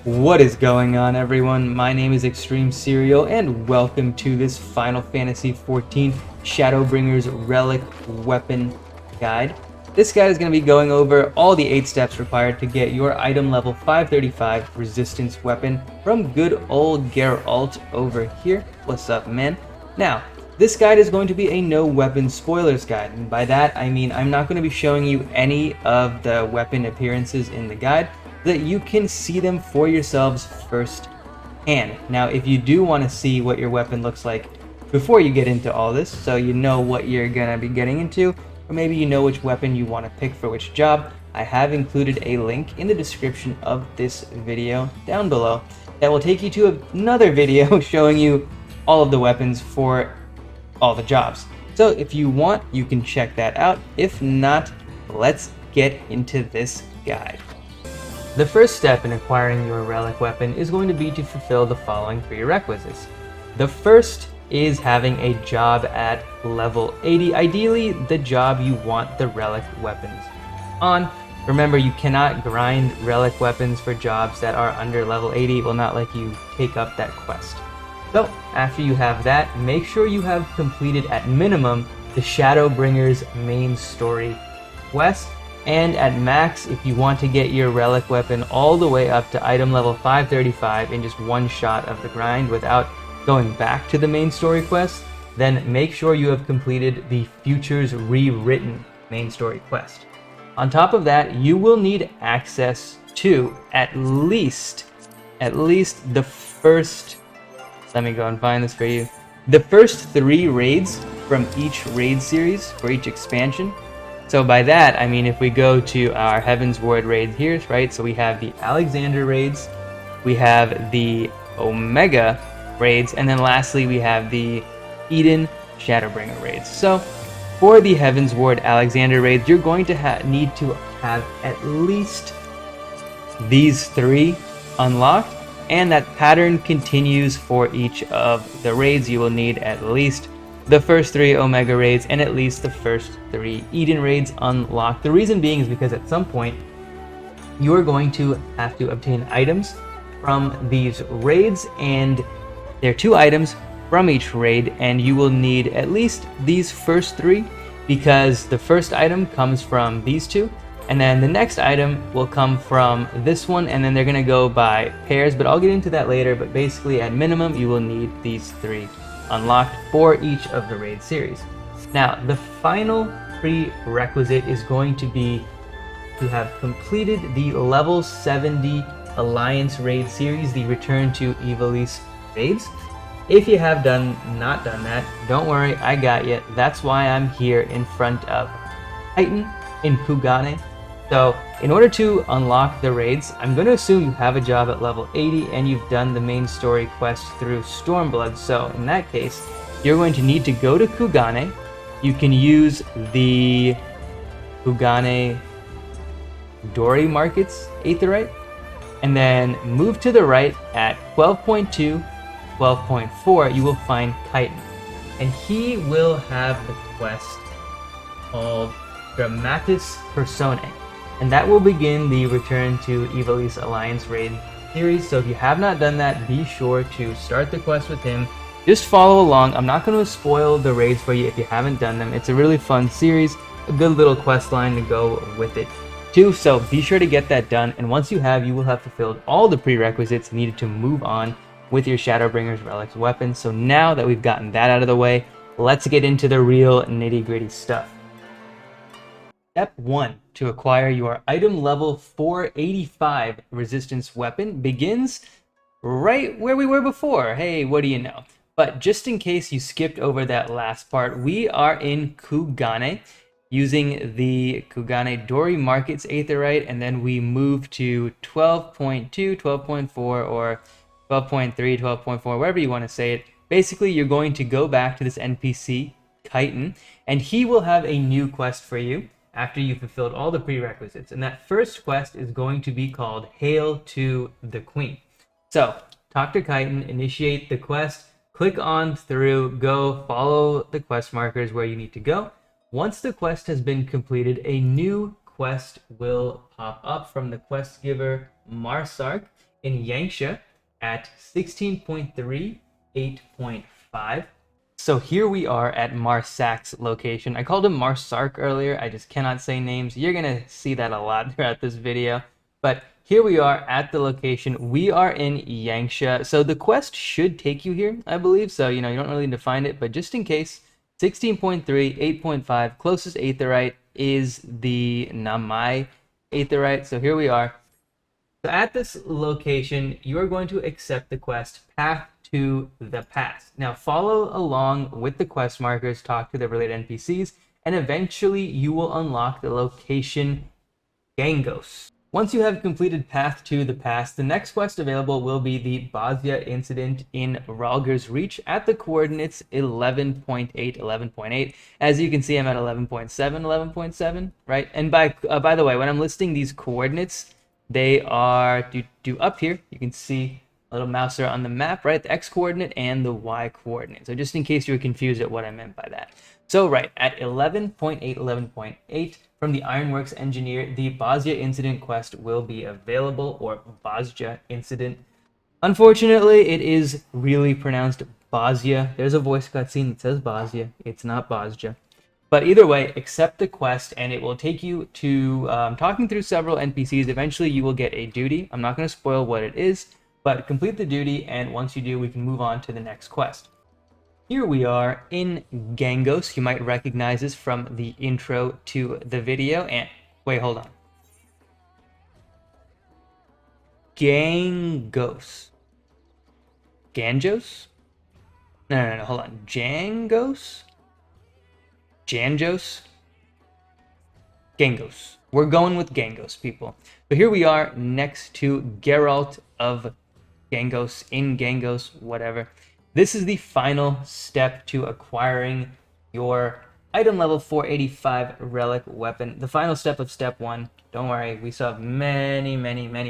What is going on, everyone? My name is Extreme Serial, and welcome to this Final Fantasy XIV Shadowbringers Relic Weapon Guide. This guide is going to be going over all the 8 steps required to get your item level 535 resistance weapon from good old Geralt over here. What's up, man? Now, this guide is going to be a no weapon spoilers guide, and by that I mean I'm not going to be showing you any of the weapon appearances in the guide, that you can see them for yourselves firsthand. Now, if you do want to see what your weapon looks like before you get into all this, so you know what you're gonna be getting into, or maybe you know which weapon you want to pick for which job, I have included a link in the description of this video down below that will take you to another video showing you all of the weapons for all the jobs. So if you want, you can check that out. If not, let's get into this guide. The first step in acquiring your relic weapon is going to be to fulfill the following prerequisites. The first is having a job at level 80, ideally the job you want the relic weapons on. Remember, you cannot grind relic weapons for jobs that are under level 80. It will not let you take up that quest. So after you have that, make sure you have completed at minimum the Shadowbringers main story quest. And at max, if you want to get your relic weapon all the way up to item level 535 in just one shot of the grind without going back to the main story quest, then make sure you have completed the Futures Rewritten main story quest. On top of that, you will need access to at least the first, let me go and find this for you, the first 3 raids from each raid series for each expansion. So by that, I mean if we go to our Heaven's Ward raids here, right? So we have the Alexander raids, we have the Omega raids, and then lastly we have the Eden Shadowbringer raids. So for the Heaven's Ward Alexander raids, you're going to need to have at least these 3 unlocked, and that pattern continues for each of the raids. You will need at least the first 3 Omega raids and at least the first 3 Eden raids unlocked. The reason being is because at some point you are going to have to obtain items from these raids, and there are 2 items from each raid, and you will need at least these first 3 because the first item comes from these 2, and then the next item will come from this one, and then they're going to go by pairs, but I'll get into that later. But basically at minimum you will need these 3 unlocked for each of the raid series. Now, the final prerequisite is going to be to have completed the level 70 Alliance raid series, the Return to Ivalice raids. If you have not done that, don't worry, I got you. That's why I'm here in front of Titan in Kugane. So in order to unlock the raids, I'm going to assume you have a job at level 80 and you've done the main story quest through Stormblood. So in that case, you're going to need to go to Kugane. You can use the Kugane Dori Markets Aetheryte, and then move to the right at 12.2, 12.4, you will find Chitin. And he will have the quest called Dramatis Personae, and that will begin the Return to Ivalice Alliance raid series. So if you have not done that, be sure to start the quest with him. Just follow along. I'm not going to spoil the raids for you if you haven't done them. It's a really fun series, a good little quest line to go with it too. So be sure to get that done, and once you have, you will have fulfilled all the prerequisites needed to move on with your Shadowbringers Relics weapon. So now that we've gotten that out of the way, let's get into the real nitty-gritty stuff. Step 1 to acquire your item level 485 resistance weapon begins right where we were before. Hey, what do you know? But just in case you skipped over that last part, we are in Kugane using the Kugane Dori Markets Aetheryte, and then we move to 12.2, 12.4, or 12.3, 12.4, wherever you want to say it. Basically, you're going to go back to this NPC, Chitin, and he will have a new quest for you after you've fulfilled all the prerequisites. And that first quest is going to be called Hail to the Queen. So, talk to Chitin, initiate the quest, click on through, go, follow the quest markers where you need to go. Once the quest has been completed, a new quest will pop up from the quest giver Marsark, in Yangsha at 16.3, 8.5. So here we are at Marsak's location. I called him Marsark earlier. I just cannot say names. You're going to see that a lot throughout this video. But here we are at the location. We are in Yangsha. So the quest should take you here, I believe. So, you don't really need to find it. But just in case, 16.3, 8.5, closest aetheryte is the Namai aetheryte. So here we are. So at this location, you are going to accept the quest Path to the Past. Now follow along with the quest markers, talk to the related NPCs, and eventually you will unlock the location Gangos. Once you have completed Path to the Past, the next quest available will be the Bosnia incident in Ralger's Reach at the coordinates 11.8, 11.8. As you can see, I'm at 11.7, 11.7, right? And by the way, when I'm listing these coordinates, they are up here. You can see a little mouser on the map, right? The X coordinate and the Y coordinate. So just in case you were confused at what I meant by that. So right, at 11.8, 11.8, from the Ironworks engineer, the Bosnia incident quest will be available, or Bosnia incident. Unfortunately, it is really pronounced Bosnia. There's a voice cutscene that says Bosnia. It's not Bosnia. But either way, accept the quest, and it will take you to talking through several NPCs. Eventually, you will get a duty. I'm not going to spoil what it is, but complete the duty, and once you do, we can move on to the next quest. Here we are in Gangos. You might recognize this from the intro to the video. And wait, hold on. Gangos. Ganjos? No, hold on. Jangos? Janjos? Gangos. We're going with Gangos, people. But here we are next to Geralt of Gangos, in Gangos, whatever. This is the final step to acquiring your item level 485 relic weapon. The final step of step 1. Don't worry, we still have many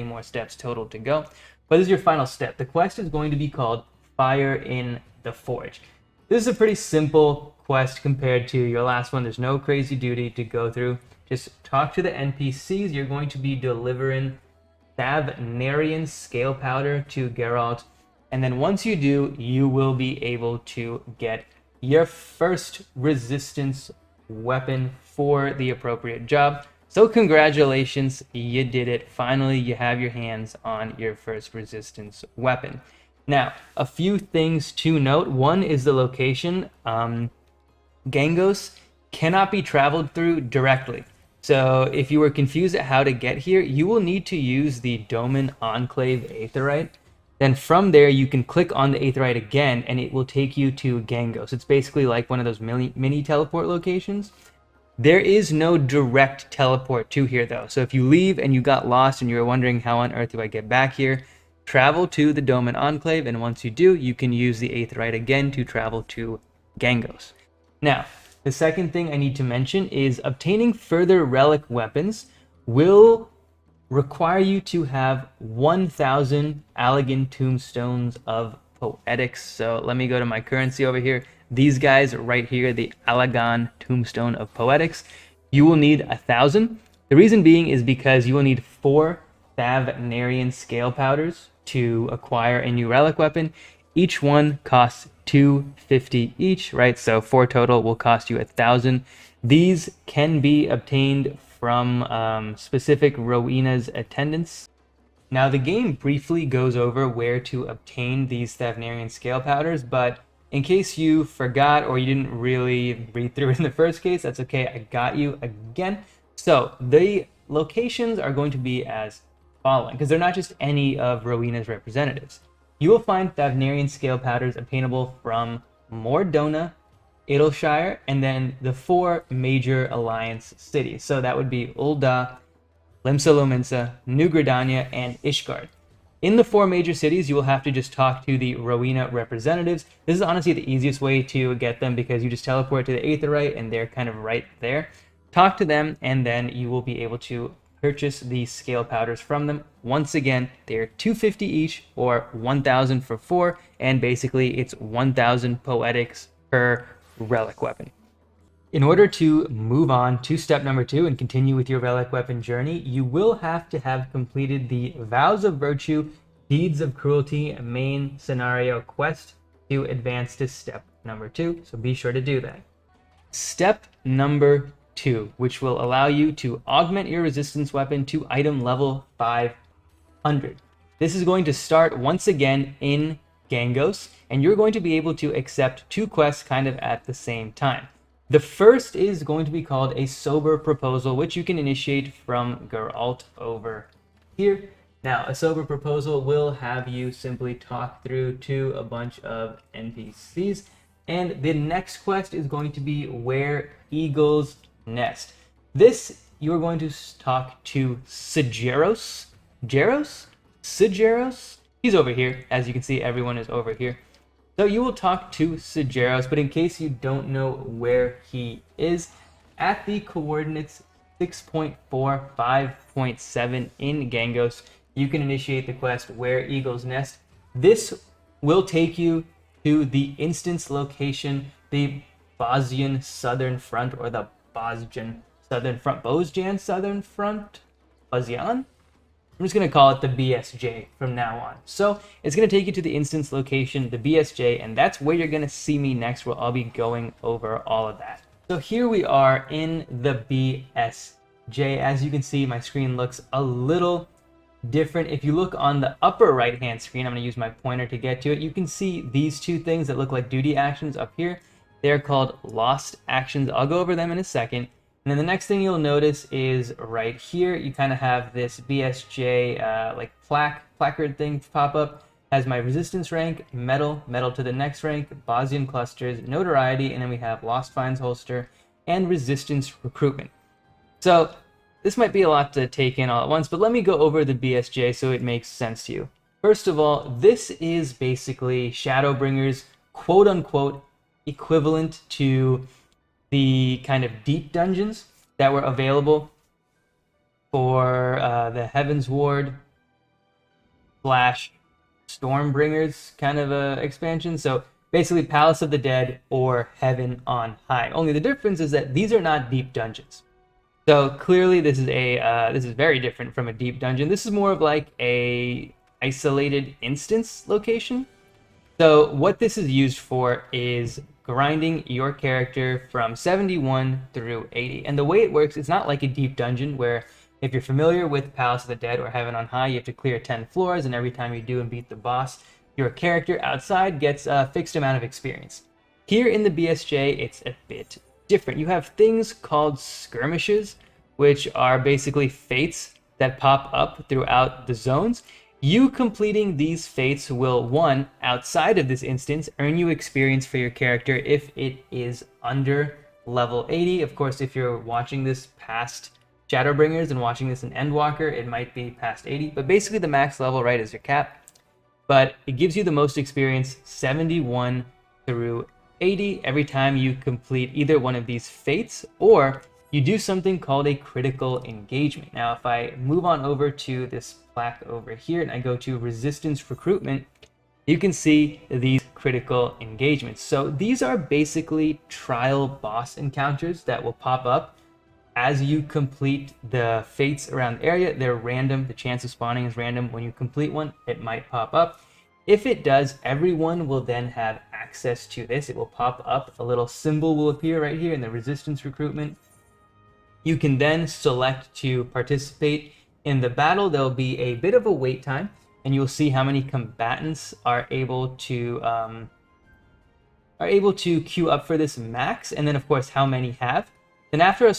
more steps total to go. But this is your final step. The quest is going to be called Fire in the Forge. This is a pretty simple quest compared to your last one. There's no crazy duty to go through. Just talk to the NPCs. You're going to be delivering Thavnarian scale powder to Geralt. And then once you do, you will be able to get your first resistance weapon for the appropriate job. So congratulations, you did it. Finally, you have your hands on your first resistance weapon. Now, a few things to note. One is the location. Gangos cannot be traveled through directly. So if you were confused at how to get here, you will need to use the Doman Enclave Aetheryte. Then from there, you can click on the Aetheryte again, and it will take you to Gangos. It's basically like one of those mini teleport locations. There is no direct teleport to here, though. So if you leave and you got lost and you were wondering how on earth do I get back here, travel to the Doman Enclave, and once you do, you can use the Aetheryte again to travel to Gangos. Now, the second thing I need to mention is obtaining further relic weapons will require you to have 1,000 Allegan Tombstones of Poetics. So let me go to my currency over here. These guys right here, the Allegan Tombstone of Poetics, you will need 1,000. The reason being is because you will need 4 Thavnarian scale powders to acquire a new relic weapon. Each one costs 250 each, right? So 4 total will cost you 1,000. These can be obtained from specific Rowena's attendants. Now, the game briefly goes over where to obtain these Thavnarian scale powders, but in case you forgot or you didn't really read through it in the first case, that's okay, I got you again. So the locations are going to be as following, because they're not just any of Rowena's representatives. You will find Thavnarian scale powders obtainable from Mordona, Adelshire, and then the 4 major alliance cities. So that would be Ul'dah, Limsa Lominsa, New Gridania, and Ishgard. In the 4 major cities, you will have to just talk to the Rowena representatives. This is honestly the easiest way to get them because you just teleport to the Aetheryte and they're kind of right there. Talk to them, and then you will be able to purchase these scale powders from them. Once again, they're 250 each, or 1,000 for 4, and basically it's 1,000 poetics per relic weapon. In order to move on to step number 2 and continue with your relic weapon journey, you will have to have completed the Vows of Virtue Deeds of Cruelty main scenario quest to advance to step number 2. So be sure to do that. Step number 2, which will allow you to augment your resistance weapon to item level 500. This is going to start once again in Gangos, and you're going to be able to accept 2 quests kind of at the same time. The first is going to be called a Sober Proposal, which you can initiate from Geralt over here. Now, a Sober Proposal will have you simply talk through to a bunch of NPCs, and the next quest is going to be Where Eagles Nest. This, you are going to talk to Sigeros. Sigeros? He's over here. As you can see, everyone is over here. So you will talk to Sigeros, but in case you don't know where he is, at the coordinates 6.4, 5.7 in Gangos, you can initiate the quest Where Eagles Nest. This will take you to the instance location, the Bosjan Southern Front, or the Bosjan Southern Front. Bosjan Southern Front? Bosjan? I'm just going to call it the BSJ from now on. So it's going to take you to the instance location, the BSJ, and that's where you're going to see me next, where I'll be going over all of that. So here we are in the BSJ. As you can see, my screen looks a little different. If you look on the upper right hand screen, I'm going to use my pointer to get to it, you can see these 2 things that look like duty actions up here. They're called lost actions. I'll go over them in a second. And then the next thing you'll notice is right here, you kind of have this BSJ like placard thing pop up. Has my resistance rank, medal to the next rank, Bosjan clusters, notoriety, and then we have lost finds holster and resistance recruitment. So this might be a lot to take in all at once, but let me go over the BSJ so it makes sense to you. First of all, this is basically Shadowbringers quote-unquote equivalent to the kind of deep dungeons that were available for the Heaven's Ward / Stormbringers kind of expansion. So basically Palace of the Dead or Heaven on High. Only the difference is that these are not deep dungeons. So clearly this is very different from a deep dungeon. This is more of like a isolated instance location. So what this is used for is grinding your character from 71 through 80. And the way it works, it's not like a deep dungeon where, if you're familiar with Palace of the Dead or Heaven on High, you have to clear 10 floors, and every time you do and beat the boss, your character outside gets a fixed amount of experience. Here in the BSJ, it's a bit different. You have things called skirmishes, which are basically fates that pop up throughout the zones. You completing these fates will, 1, outside of this instance, earn you experience for your character if it is under level 80. Of course, if you're watching this past Shadowbringers and watching this in Endwalker, it might be past 80. But basically the max level, right, is your cap. But it gives you the most experience 71 through 80 every time you complete either one of these fates or you do something called a critical engagement. Now, if I move on over to this plaque over here and I go to resistance recruitment, you can see these critical engagements. So these are basically trial boss encounters that will pop up as you complete the fates around the area. They're random. The chance of spawning is random. When you complete one, it might pop up. If it does, everyone will then have access to this. It will pop up. A little symbol will appear right here in the resistance recruitment. You can then select to participate in the battle. There'll be a bit of a wait time, and you'll see how many combatants are able to queue up for this max, and then of course how many have. Then after a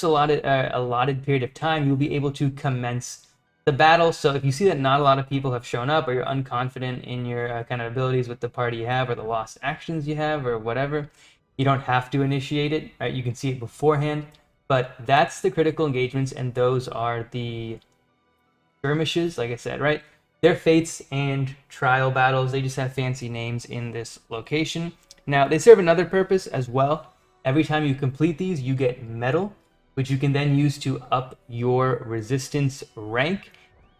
allotted period of time, you'll be able to commence the battle. So if you see that not a lot of people have shown up, or you're unconfident in your kind of abilities with the party you have, or the lost actions you have, or whatever, you don't have to initiate it, right? You can see it beforehand. But that's the critical engagements, and those are the skirmishes, like I said, right? They're fates and trial battles. They just have fancy names in this location. Now, they serve another purpose as well. Every time you complete these, you get medal, which you can then use to up your resistance rank.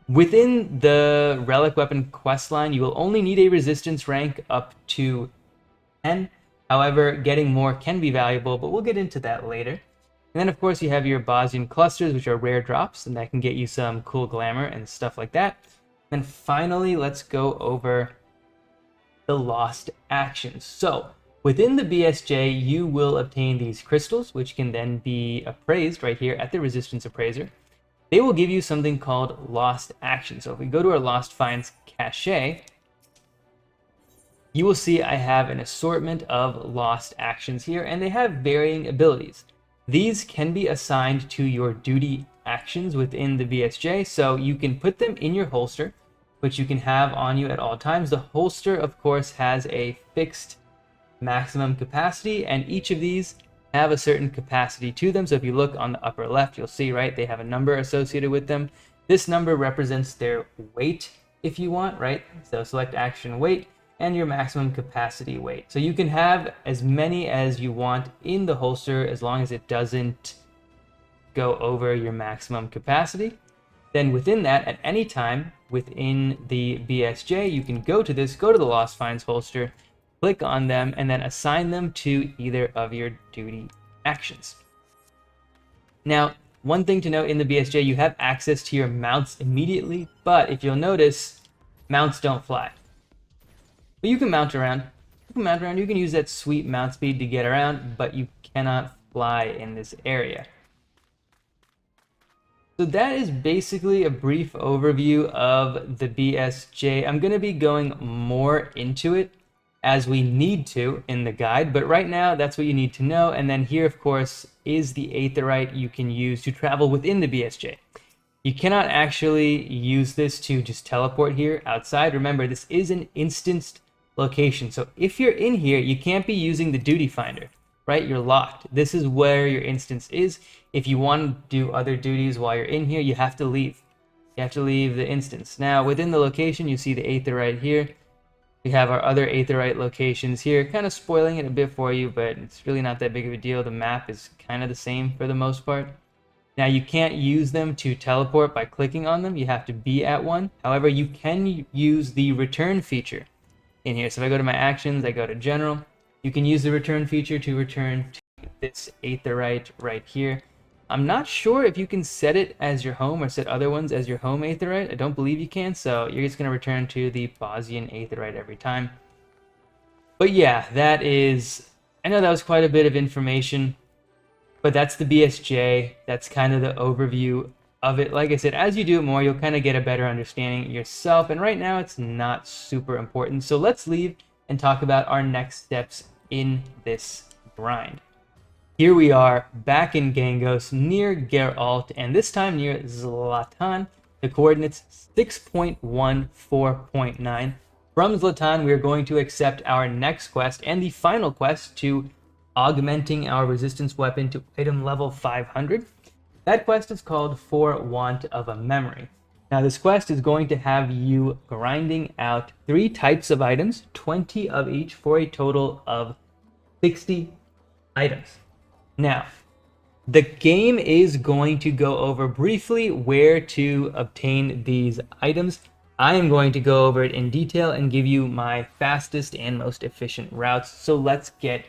Within the Relic Weapon questline, you will only need a resistance rank up to 10. However, getting more can be valuable, but we'll get into that later. And then, of course, you have your Bosjan clusters, which are rare drops, and that can get you some cool glamour and stuff like that. And finally, let's go over the lost actions. So within the BSJ, you will obtain these crystals, which can then be appraised right here at the resistance appraiser. They will give you something called lost actions. So if we go to our lost finds cache, you will see I have an assortment of lost actions here, and they have varying abilities. These can be assigned to your duty actions within the BSJ, so you can put them in your holster, which you can have on you at all times. The holster, of course, has a fixed maximum capacity, and each of these have a certain capacity to them. So if you look on the upper left, you'll see, right, they have a number associated with them. This number represents their weight, if you want, right? So select action weight and your maximum capacity weight. So you can have as many as you want in the holster as long as it doesn't go over your maximum capacity. Then within that, at any time within the BSJ, you can go to this, go to the Lost Finds holster, click on them, and then assign them to either of your duty actions. Now, one thing to note in the BSJ, you have access to your mounts immediately, but if you'll notice, mounts don't fly. But you can mount around. You can use that sweet mount speed to get around, but you cannot fly in this area. So that is basically a brief overview of the BSJ. I'm going to be going more into it as we need to in the guide, but right now that's what you need to know. And then here, of course, is the aetheryte you can use to travel within the BSJ. You cannot actually use this to just teleport here outside. Remember, this is an instanced location. So if you're in here, you can't be using the duty finder, right? You're locked. This is where your instance is. If you want to do other duties while you're in here, you have to leave. You have to leave the instance. Now, within the location, you see the aetheryte here. We have our other aetheryte locations here, kind of spoiling it a bit for you, but it's really not that big of a deal. The map is kind of the same for the most part. Now, you can't use them to teleport by clicking on them. You have to be at one. However, you can use the return feature in here. So if I go to my actions, I go to general. You can use the return feature to return to this aetheryte right here. I'm not sure if you can set it as your home or set other ones as your home aetheryte. I don't believe you can, so you're just going to return to the Bosnian aetheryte every time. But yeah, that is... I know that was quite a bit of information, but that's the BSJ. That's kind of the overview of it. Like I said, as you do it more, you'll kind of get a better understanding yourself, and right now it's not super important. So let's leave and talk about our next steps in this grind. Here we are back in Gangos near Geralt, and this time near Zlatan. The coordinates 6.14.9. From Zlatan, we are going to accept our next quest and the final quest to augmenting our resistance weapon to item level 500. That quest is called For Want of a Memory. Now this quest is going to have you grinding out 3 types of items, 20 of each, for a total of 60 items. Now, the game is going to go over briefly where to obtain these items. I am going to go over it in detail and give you my fastest and most efficient routes. So let's get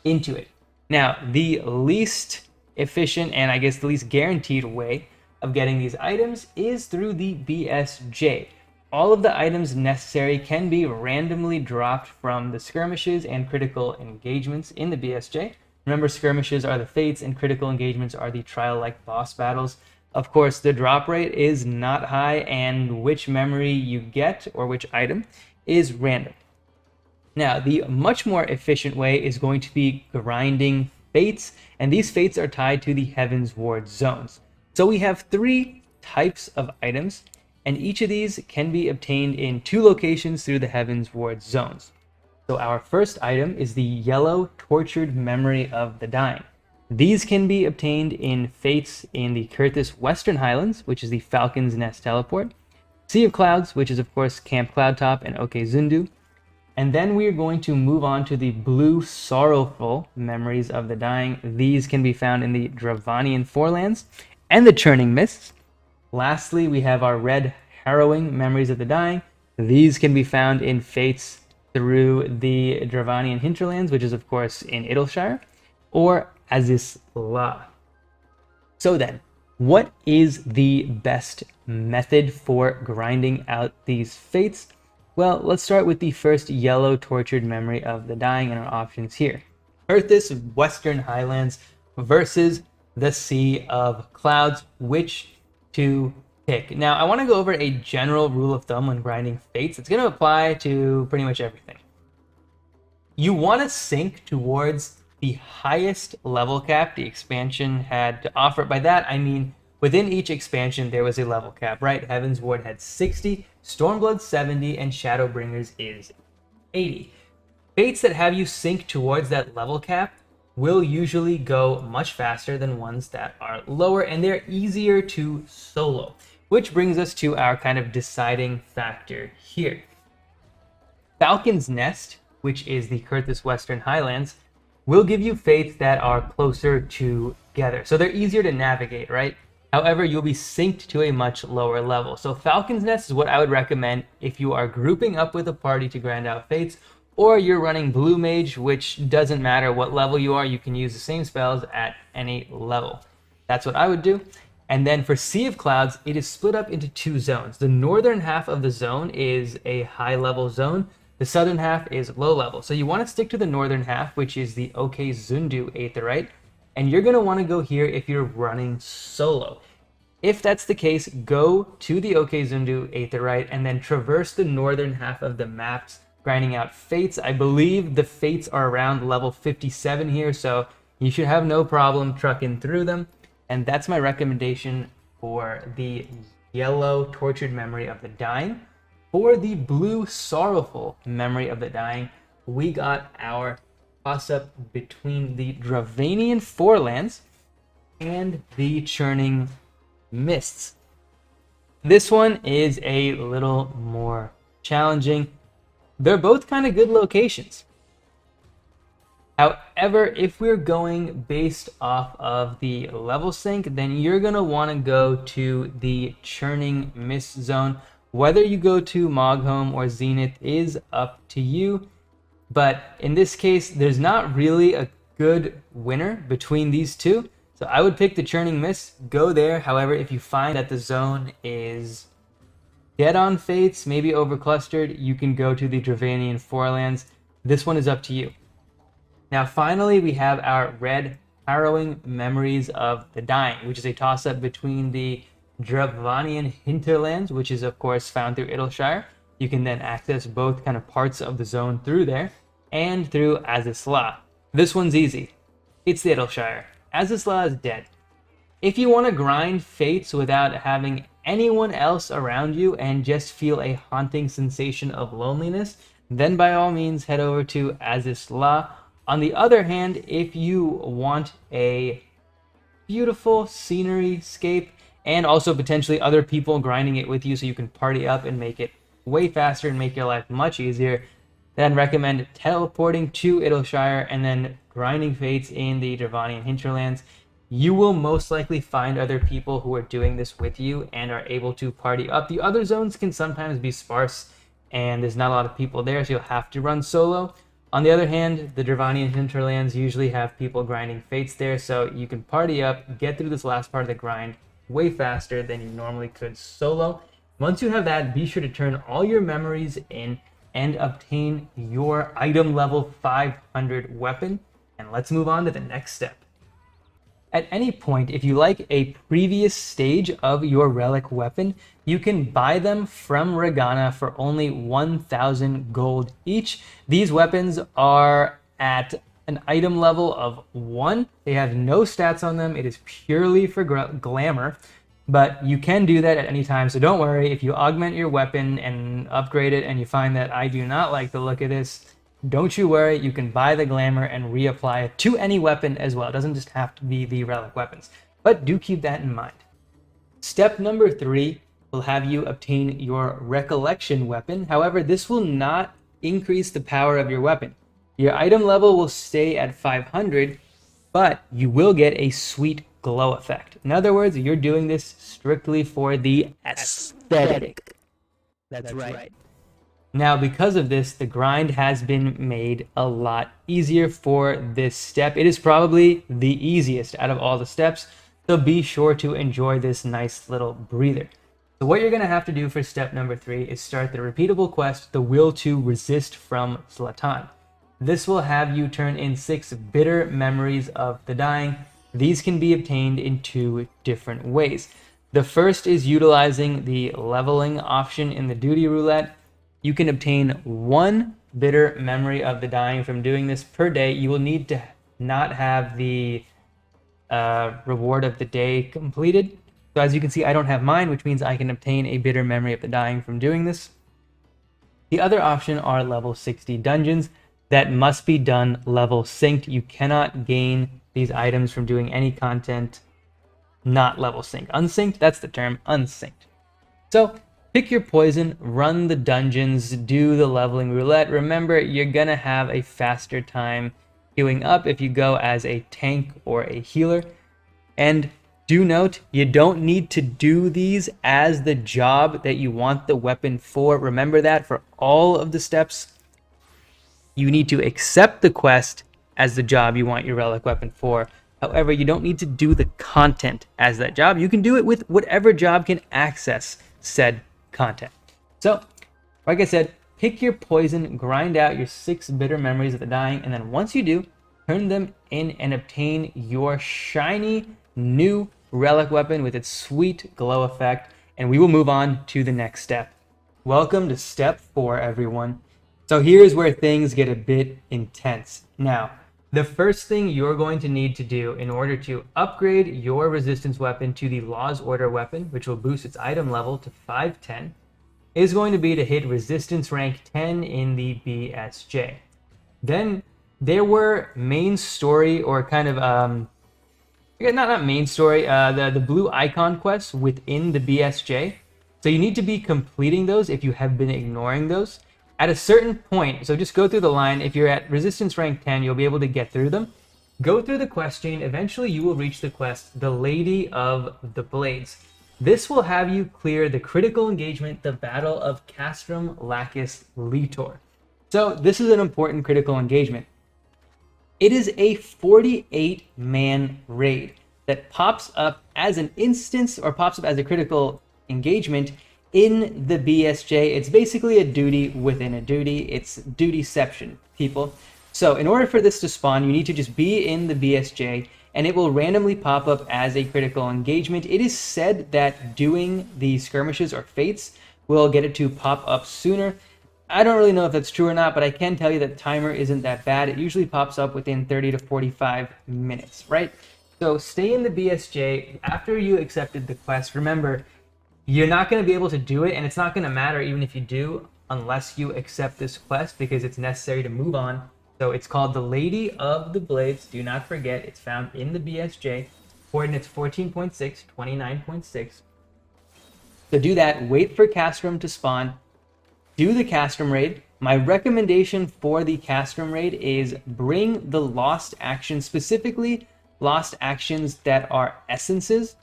into it. Now, the least efficient and I guess the least guaranteed way of getting these items is through the BSJ. All of the items necessary can be randomly dropped from the skirmishes and critical engagements in the BSJ. Remember, skirmishes are the fates and critical engagements are the trial-like boss battles. Of course, the drop rate is not high, and which memory you get or which item is random. Now, the much more efficient way is going to be grinding fates, and these fates are tied to the Heaven's Ward zones. So we have 3 types of items, and each of these can be obtained in 2 locations through the Heaven's Ward zones. So our first item is the Yellow Tortured Memory of the Dying. These can be obtained in fates in the Curtis Western Highlands, which is the Falcon's Nest teleport, Sea of Clouds, which is of course Camp Cloudtop and Okezundu, and then we are going to move on to the Blue Sorrowful Memories of the Dying. These can be found in the Dravanian Forelands and the Churning Mists. Lastly, we have our Red Harrowing Memories of the Dying. These can be found in fates through the Dravanian Hinterlands, which is of course in Idleshire, or Azisla. So then, What is the best method for grinding out these fates? Well, let's start with the first yellow tortured memory of the dying and our options here. Earth's Western Highlands versus the Sea of Clouds. Which to pick? Now, I want to go over a general rule of thumb when grinding fates. It's going to apply to pretty much everything. You want to sink towards the highest level cap the expansion had to offer. By that, I mean within each expansion, there was a level cap, right? Heaven's Ward had 60, Stormblood 70, and Shadowbringers is 80. Fates that have you sink towards that level cap will usually go much faster than ones that are lower, and they're easier to solo, which brings us to our kind of deciding factor here. Falcon's Nest, which is the Kurthus Western Highlands, will give you fates that are closer together. So they're easier to navigate, right? However, you'll be synced to a much lower level. So Falcon's Nest is what I would recommend if you are grouping up with a party to grind out fates, or you're running Blue Mage, which doesn't matter what level you are, you can use the same spells at any level. That's what I would do. And then for Sea of Clouds, it is split up into two zones. The northern half of the zone is a high level zone. The southern half is low level. So you want to stick to the northern half, which is the Okezundu Aetheryte. And you're going to want to go here if you're running solo. If that's the case, go to the Okezundu Aetheryte and then traverse the northern half of the maps, grinding out fates. I believe the fates are around level 57 here, so you should have no problem trucking through them. And that's my recommendation for the yellow Tortured Memory of the Dying. For the blue Sorrowful Memory of the Dying, we got our toss-up between the Dravanian Forelands and the Churning Mists. This one is a little more challenging. They're both kind of good locations. However, if we're going based off of the level sync, then you're going to want to go to the Churning Mist zone. Whether you go to Mogholm or Zenith is up to you. But in this case, there's not really a good winner between these two. So I would pick the Churning Mist, go there. However, if you find that the zone is dead on fates, maybe overclustered, you can go to the Dravanian Forelands. This one is up to you. Now, finally, we have our red Harrowing Memories of the Dying, which is a toss-up between the Dravanian Hinterlands, which is, of course, found through Idleshire. You can then access both kind of parts of the zone through there, and through Azisla. This one's easy. It's the Idleshire. Azisla is dead. If you want to grind fates without having anyone else around you and just feel a haunting sensation of loneliness, then by all means head over to Azisla. On the other hand, if you want a beautiful scenery scape and also potentially other people grinding it with you so you can party up and make it way faster and make your life much easier, then recommend teleporting to Idleshire and then grinding fates in the Dravanian Hinterlands. You will most likely find other people who are doing this with you and are able to party up. The other zones can sometimes be sparse and there's not a lot of people there, so you'll have to run solo. On the other hand, the Dravanian Hinterlands usually have people grinding fates there, so you can party up, get through this last part of the grind way faster than you normally could solo. Once you have that, be sure to turn all your memories in and obtain your item level 500 weapon. And let's move on to the next step. At any point, if you like a previous stage of your relic weapon, you can buy them from Regana for only 1,000 gold each. These weapons are at an item level of 1. They have no stats on them. It is purely for glamour, but you can do that at any time. So don't worry if you augment your weapon and upgrade it and you find that I do not like the look of this. Don't you worry, you can buy the glamour and reapply it to any weapon as well. It doesn't just have to be the relic weapons, but do keep that in mind. Step number 3 will have you obtain your recollection weapon. However, this will not increase the power of your weapon. Your item level will stay at 500, but you will get a sweet glow effect. In other words, you're doing this strictly for the aesthetic. That's right. Now, because of this, the grind has been made a lot easier for this step. It is probably the easiest out of all the steps. So be sure to enjoy this nice little breather. So what you're going to have to do for step number 3 is start the repeatable quest, The Will to Resist from Zlatan. This will have you turn in 6 bitter memories of the dying. These can be obtained in 2 different ways. The first is utilizing the leveling option in the duty roulette. You can obtain 1 bitter memory of the dying from doing this per day. You will need to not have the reward of the day completed. So as you can see, I don't have mine, which means I can obtain a bitter memory of the dying from doing this. The other option are level 60 dungeons that must be done level synced. You cannot gain these items from doing any content not level synced. Unsynced, that's the term, unsynced. So pick your poison, run the dungeons, do the leveling roulette. Remember, you're gonna have a faster time queuing up if you go as a tank or a healer. And do note, you don't need to do these as the job that you want the weapon for. Remember that for all of the steps. You need to accept the quest as the job you want your relic weapon for. However, you don't need to do the content as that job. You can do it with whatever job can access said content. So, like I said, pick your poison, grind out your 6 bitter memories of the dying, and then once you do, turn them in and obtain your shiny new relic weapon with its sweet glow effect, and we will move on to the next step. Welcome to step 4, everyone. So here's where things get a bit intense. Now, the first thing you're going to need to do in order to upgrade your resistance weapon to the Law's Order weapon, which will boost its item level to 510, is going to be to hit resistance rank 10 in the BSJ. Then there were main story, or kind of not main story, the blue icon quests within the BSJ. So you need to be completing those if you have been ignoring those. At a certain point, so just go through the line. If you're at resistance rank 10, you'll be able to get through them. Go through the quest chain. Eventually, you will reach the quest, The Lady of the Blades. This will have you clear the critical engagement, the Battle of Castrum Lacus Litor. So this is an important critical engagement. It is a 48-man raid that pops up as an instance, or pops up as a critical engagement in the BSJ. It's basically a duty within a duty. It's dutyception, people. So in order for this to spawn, you need to just be in the BSJ, and it will randomly pop up as a critical engagement. It is said that doing the skirmishes or fates will get it to pop up sooner. I don't really know if that's true or not, but I can tell you that the timer isn't that bad. It usually pops up within 30 to 45 minutes, right? So stay in the BSJ. After you accepted the quest, remember, you're not going to be able to do it, and it's not going to matter even if you do, unless you accept this quest, because it's necessary to move on. So it's called The Lady of the Blades. Do not forget, it's found in the BSJ. Coordinates 14.6, 29.6. So do that. Wait for Castrum to spawn. Do the Castrum raid. My recommendation for the Castrum raid is bring the lost actions, specifically lost actions that are essences.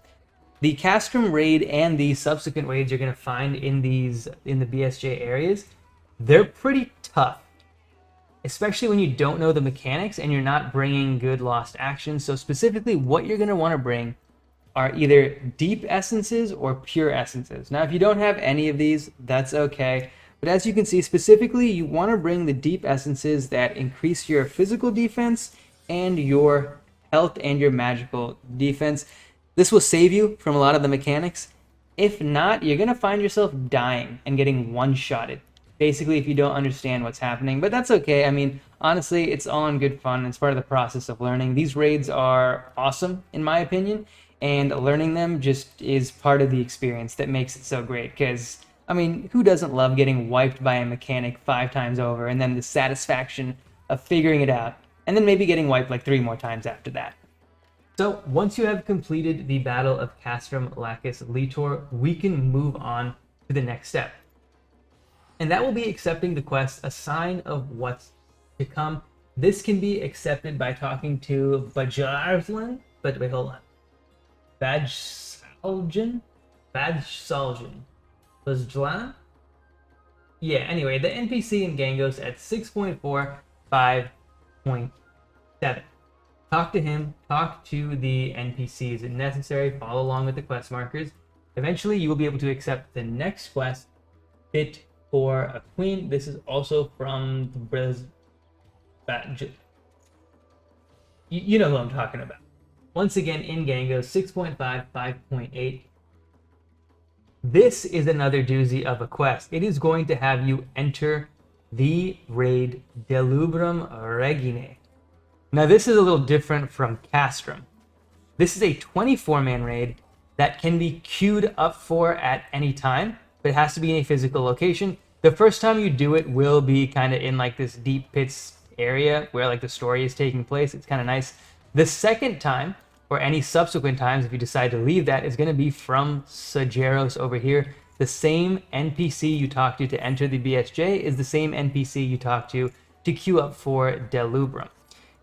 The Castrum raid and the subsequent raids you're going to find in the BSJ areas, they're pretty tough, especially when you don't know the mechanics and you're not bringing good lost actions. So specifically, what you're going to want to bring are either deep essences or pure essences. Now, if you don't have any of these, that's okay. But as you can see, specifically, you want to bring the deep essences that increase your physical defense and your health and your magical defense. This will save you from a lot of the mechanics. If not, you're going to find yourself dying and getting one-shotted, basically, if you don't understand what's happening. But that's okay. I mean, honestly, it's all in good fun. It's part of the process of learning. These raids are awesome, in my opinion, and learning them just is part of the experience that makes it so great. Because, I mean, who doesn't love getting wiped by a mechanic 5 times over, and then the satisfaction of figuring it out, and then maybe getting wiped like 3 more times after that? So once you have completed the Battle of Castrum Lacus Litor, we can move on to the next step. And that will be accepting the quest, A Sign of What's to Come. This can be accepted by talking to Bajazlan, but wait, hold on. Bajsaljan? Bajlan? Yeah, anyway, the NPC in Gangos at 6.4, 5.7. talk to him, talk to the NPCs if necessary, follow along with the quest markers. Eventually, you will be able to accept the next quest, Fit for a Queen. This is also from the you know who I'm talking about. Once again, in Gango, 6.5, 5.8. This is another doozy of a quest. It is going to have you enter the raid Delubrum Regine. Now, this is a little different from Castrum. This is a 24-man raid that can be queued up for at any time, but it has to be in a physical location. The first time you do it will be kind of in like this deep pits area where like the story is taking place. It's kind of nice. The second time, or any subsequent times if you decide to leave that, is going to be from Sageros over here. The same NPC you talk to enter the BSJ is the same NPC you talk to queue up for Delubrum.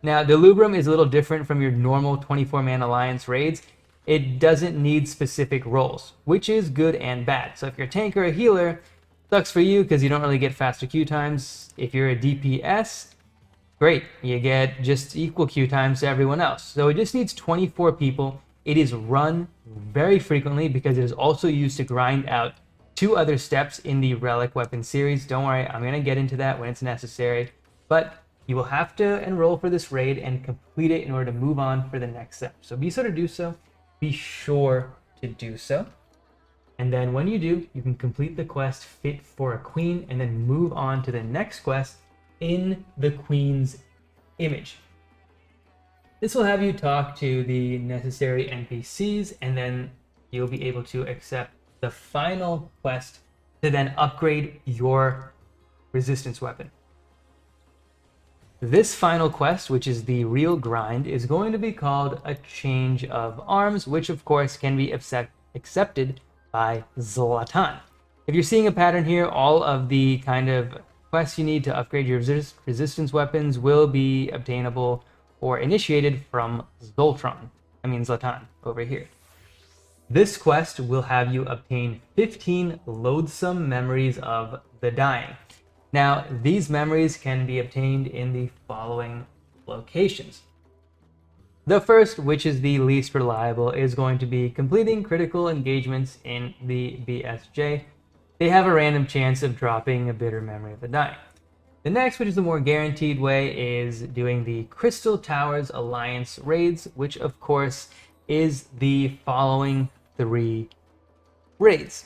Now, Delubrum is a little different from your normal 24-man Alliance raids. It doesn't need specific roles, which is good and bad. So if you're a tank or a healer, sucks for you because you don't really get faster queue times. If you're a DPS, great, you get just equal queue times to everyone else. So it just needs 24 people. It is run very frequently because it is also used to grind out 2 other steps in the Relic weapon series. Don't worry, I'm going to get into that when it's necessary. But you will have to enroll for this raid and complete it in order to move on for the next step. So be sure to do so. Be sure to do so. And then when you do, you can complete the quest Fit for a Queen and then move on to the next quest, In the Queen's Image. This will have you talk to the necessary NPCs, and then you'll be able to accept the final quest to then upgrade your resistance weapon. This final quest, which is the real grind, is going to be called a Change of Arms, which of course can be accepted by Zlatan. If you're seeing a pattern here, all of the kind of quests you need to upgrade your resistance weapons will be obtainable or initiated from Zlatan over here. This quest will have you obtain 15 loathsome memories of the dying. Now, these memories can be obtained in the following locations. The first, which is the least reliable, is going to be completing critical engagements in the BSJ. They have a random chance of dropping a bitter memory of the dying. The next, which is the more guaranteed way, is doing the Crystal Towers Alliance raids, which of course is the following 3 raids.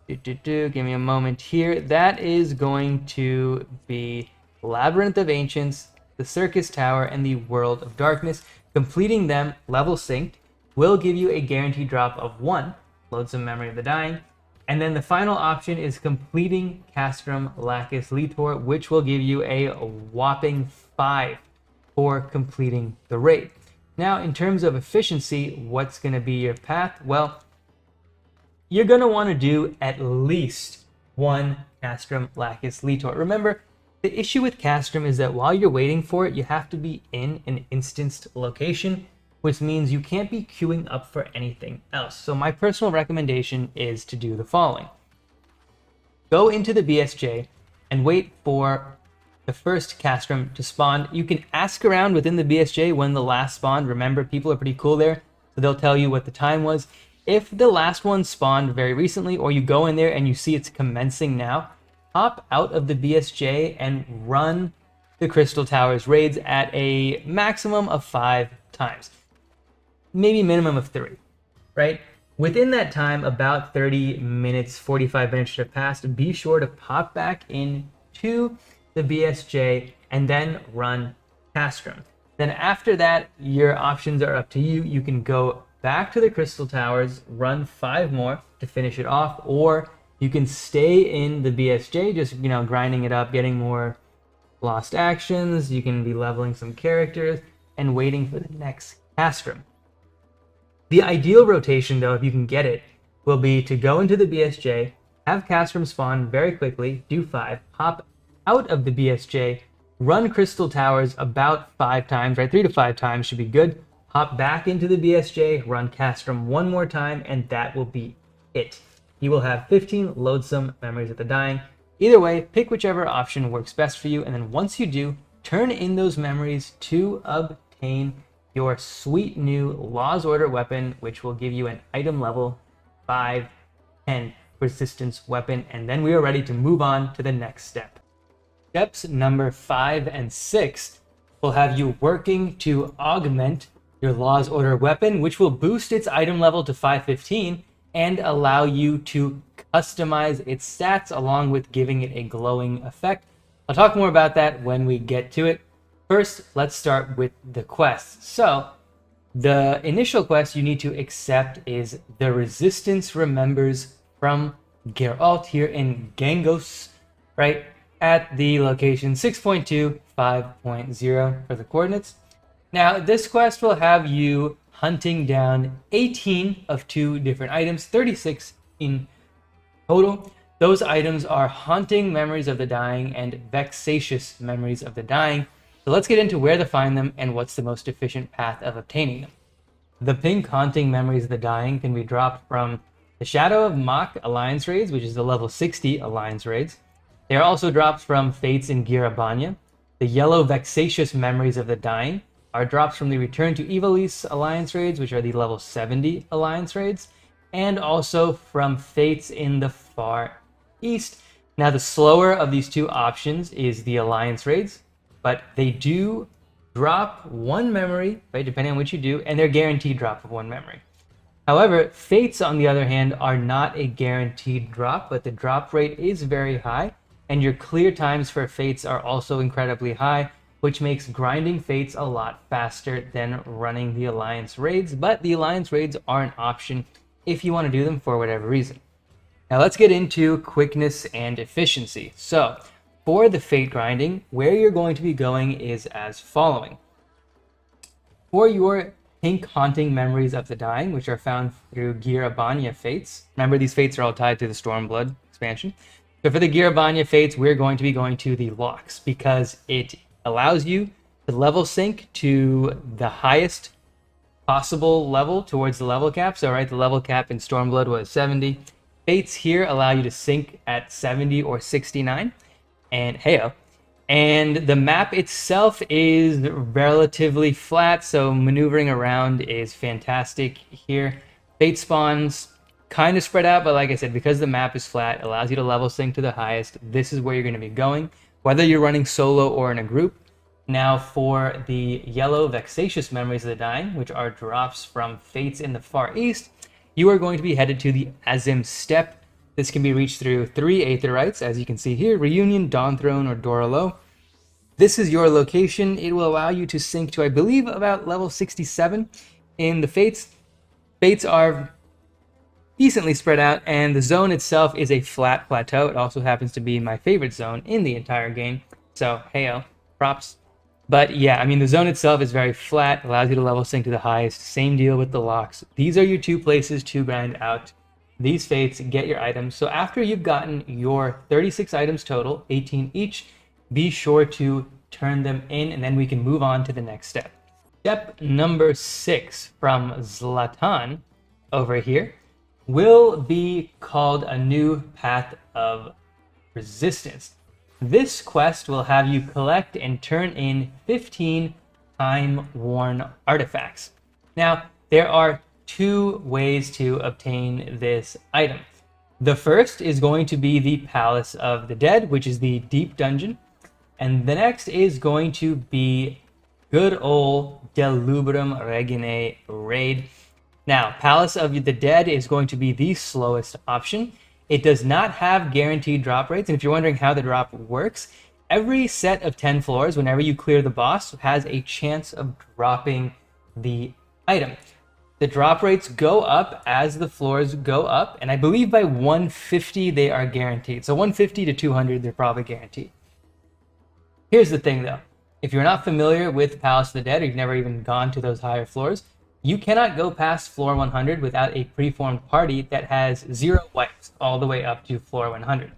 Give me a moment here. That is going to be Labyrinth of Ancients, the Circus Tower, and the World of Darkness. Completing them level synced will give you a guaranteed drop of 1 loathsome memory of the dying. And then the final option is completing Castrum Lacus Litor, which will give you a whopping 5 for completing the raid. Now, in terms of efficiency, what's going to be your path? Well, you're going to want to do at least 1 Castrum Lacus Litor. Remember, the issue with Castrum is that while you're waiting for it, you have to be in an instanced location, which means you can't be queuing up for anything else. So my personal recommendation is to do the following. Go into the BSJ and wait for the first Castrum to spawn. You can ask around within the BSJ when the last spawned. Remember, people are pretty cool there, so they'll tell you what the time was. If the last one spawned very recently, or you go in there and you see it's commencing now, hop out of the BSJ and run the Crystal Towers raids at a maximum of 5 times. Maybe minimum of 3, right? Within that time, about 30 minutes, 45 minutes should have passed. Be sure to pop back into the BSJ and then run Castrum. Then after that, your options are up to you. You can go back to the Crystal Towers, run 5 more to finish it off, or you can stay in the BSJ, just, grinding it up, getting more lost actions. You can be leveling some characters and waiting for the next Castrum. The ideal rotation, though, if you can get it, will be to go into the BSJ, have Castrum spawn very quickly, do 5, hop out of the BSJ, run Crystal Towers about 5 times, right? 3 to 5 times should be good. Hop back into the BSJ, run Castrum 1 more time, and that will be it. You will have 15 loathsome memories of the dying. Either way, pick whichever option works best for you, and then once you do, turn in those memories to obtain your sweet new Law's Order weapon, which will give you an item level 5/10 resistance weapon, and then we are ready to move on to the next step. Steps number 5 and 6 will have you working to augment your Law's Order weapon, which will boost its item level to 515 and allow you to customize its stats along with giving it a glowing effect. I'll talk more about that when we get to it. First, let's start with the quests. So, the initial quest you need to accept is the Resistance Remembers from Geralt here in Gangos, right? At the location 6.2, 5.0 for the coordinates. Now, this quest will have you hunting down 18 of 2 different items, 36 in total. Those items are Haunting Memories of the Dying and Vexatious Memories of the Dying. So let's get into where to find them and what's the most efficient path of obtaining them. The pink Haunting Memories of the Dying can be dropped from the Shadow of Mach Alliance raids, which is the level 60 Alliance raids. They are also drops from Fates in Girabanya. The yellow Vexatious Memories of the Dying are drops from the Return to Ivalice Alliance raids, which are the level 70 Alliance raids, and also from Fates in the Far East. Now, the slower of these two options is the Alliance raids, but they do drop 1 memory, right, depending on what you do, and they're guaranteed drop of 1 memory. However, Fates, on the other hand, are not a guaranteed drop, but the drop rate is very high, and your clear times for Fates are also incredibly high, which makes grinding Fates a lot faster than running the Alliance raids, but the Alliance raids are an option if you want to do them for whatever reason. Now let's get into quickness and efficiency. So, for the Fate grinding, where you're going to be going is as following. For your pink Haunting Memories of the Dying, which are found through Girabanya Fates, remember these Fates are all tied to the Stormblood expansion. So for the Girabanya Fates, we're going to be going to the Locks because it allows you to level sync to the highest possible level towards the level cap. So right, the level cap in Stormblood was 70. Fates here allow you to sync at 70 or 69. And heyo. And the map itself is relatively flat, so maneuvering around is fantastic here. Fate spawns kind of spread out, but like I said, because the map is flat, it allows you to level sync to the highest. This is where you're going to be going, whether you're running solo or in a group. Now for the yellow Vexatious Memories of the Dying, which are drops from Fates in the Far East, you are going to be headed to the Azim Steppe. This can be reached through 3 Aetherites, as you can see here, Reunion, Dawnthorn, or Doralo. This is your location. It will allow you to sync to, I believe, about level 67 in the Fates. Fates are decently spread out, and the zone itself is a flat plateau. It also happens to be my favorite zone in the entire game, so heyo, props. But yeah, I mean, the zone itself is very flat, allows you to level sync to the highest. Same deal with the locks. These are your 2 places to grind out these Fates, get your items. So after you've gotten your 36 items total, 18 each, be sure to turn them in, and then we can move on to the next step. Step number 6 from Zlatan over here will be called a new Path of Resistance. This quest will have you collect and turn in 15 time-worn artifacts. Now, there are 2 ways to obtain this item. The first is going to be the Palace of the Dead, which is the deep dungeon. And the next is going to be good old Delubrum Reginae raid. Now, Palace of the Dead is going to be the slowest option. It does not have guaranteed drop rates, and if you're wondering how the drop works, every set of 10 floors, whenever you clear the boss, has a chance of dropping the item. The drop rates go up as the floors go up, and I believe by 150 they are guaranteed. So 150 to 200, they're probably guaranteed. Here's the thing though, if you're not familiar with Palace of the Dead, or you've never even gone to those higher floors, you cannot go past floor 100 without a preformed party that has 0 wipes all the way up to floor 100.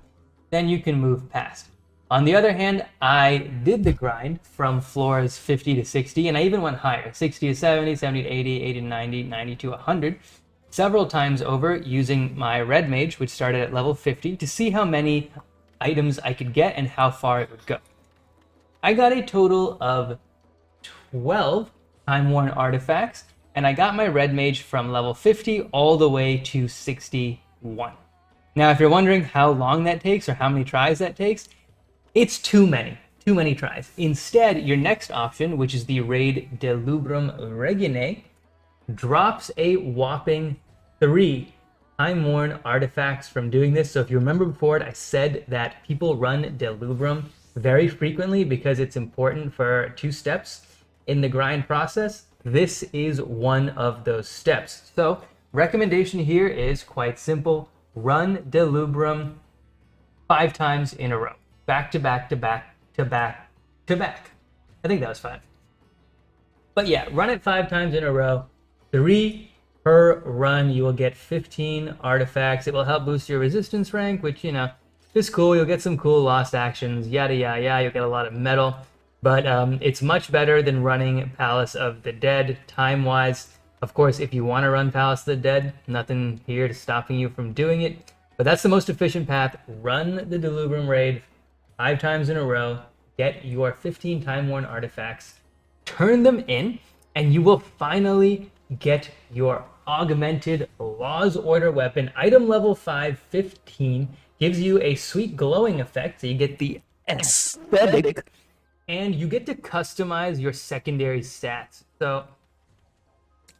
Then you can move past. On the other hand, I did the grind from floors 50 to 60, and I even went higher, 60 to 70, 70 to 80, 80 to 90, 90 to 100, several times over using my Red Mage, which started at level 50, to see how many items I could get and how far it would go. I got a total of 12 Time Worn artifacts, and I got my Red Mage from level 50 all the way to 61. Now, if you're wondering how long that takes or how many tries that takes, it's too many tries. Instead, your next option, which is the Raid Delubrum Regine, drops a whopping 3 Time-Worn artifacts from doing this. So if you remember before, I said that people run Delubrum very frequently because it's important for 2 steps in the grind process. This is one of those steps. So recommendation here is quite simple. Run Delubrum 5 times in a row. Back to back to back to back to back. I think that was 5. But yeah, run it 5 times in a row. 3 per run. You will get 15 artifacts. It will help boost your resistance rank, which, you know, is cool. You'll get some cool lost actions, yada yada yada. You'll get a lot of metal. But it's much better than running Palace of the Dead time-wise. Of course, if you want to run Palace of the Dead, nothing here to stopping you from doing it. But that's the most efficient path. Run the Delubrum Raid 5 times in a row. Get your 15 Time-Worn artifacts. Turn them in, and you will finally get your augmented Law's Order weapon. Item level 5, 15. Gives you a sweet glowing effect. So you get the aesthetic. And you get to customize your secondary stats. So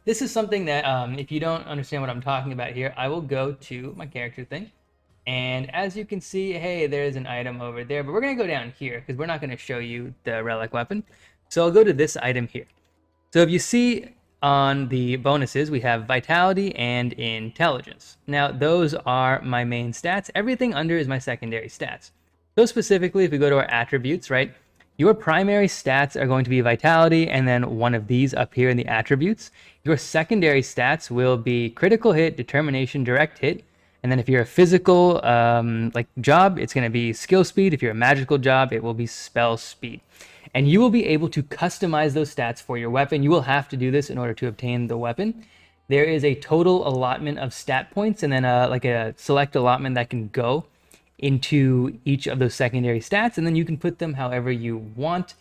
this is something that, if you don't understand what I'm talking about here, I will go to my character thing. And as you can see, hey, there's an item over there. But we're going to go down here because we're not going to show you the relic weapon. So I'll go to this item here. So if you see on the bonuses, we have Vitality and Intelligence. Now, those are my main stats. Everything under is my secondary stats. So specifically, if we go to our attributes, right? Your primary stats are going to be Vitality and then one of these up here in the attributes. Your secondary stats will be Critical Hit, Determination, Direct Hit. And then if you're a physical like job, it's going to be Skill Speed. If you're a magical job, it will be Spell Speed. And you will be able to customize those stats for your weapon. You will have to do this in order to obtain the weapon. There is a total allotment of stat points and then like a select allotment that can go into each of those secondary stats, and then you can put them however you want.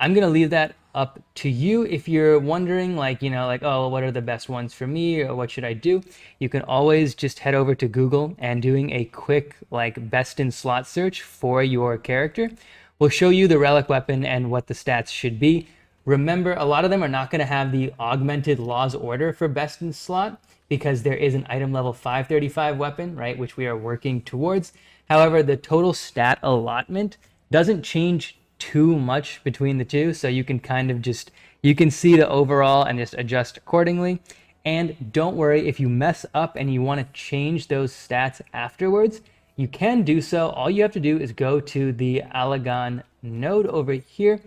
I'm going to leave that up to you. If you're wondering, like, you know, like, oh, what are the best ones for me, or what should I do? You can always just head over to Google and doing a quick, like, best in slot search for your character will show you the relic weapon and what the stats should be. Remember, a lot of them are not going to have the augmented Law's Order for best in slot because there is an item level 535 weapon, right, which we are working towards. However, the total stat allotment doesn't change too much between the two, so you can kind of just, you can see the overall and just adjust accordingly. And don't worry, if you mess up and you want to change those stats afterwards, you can do so. All you have to do is go to the Alagon node over here,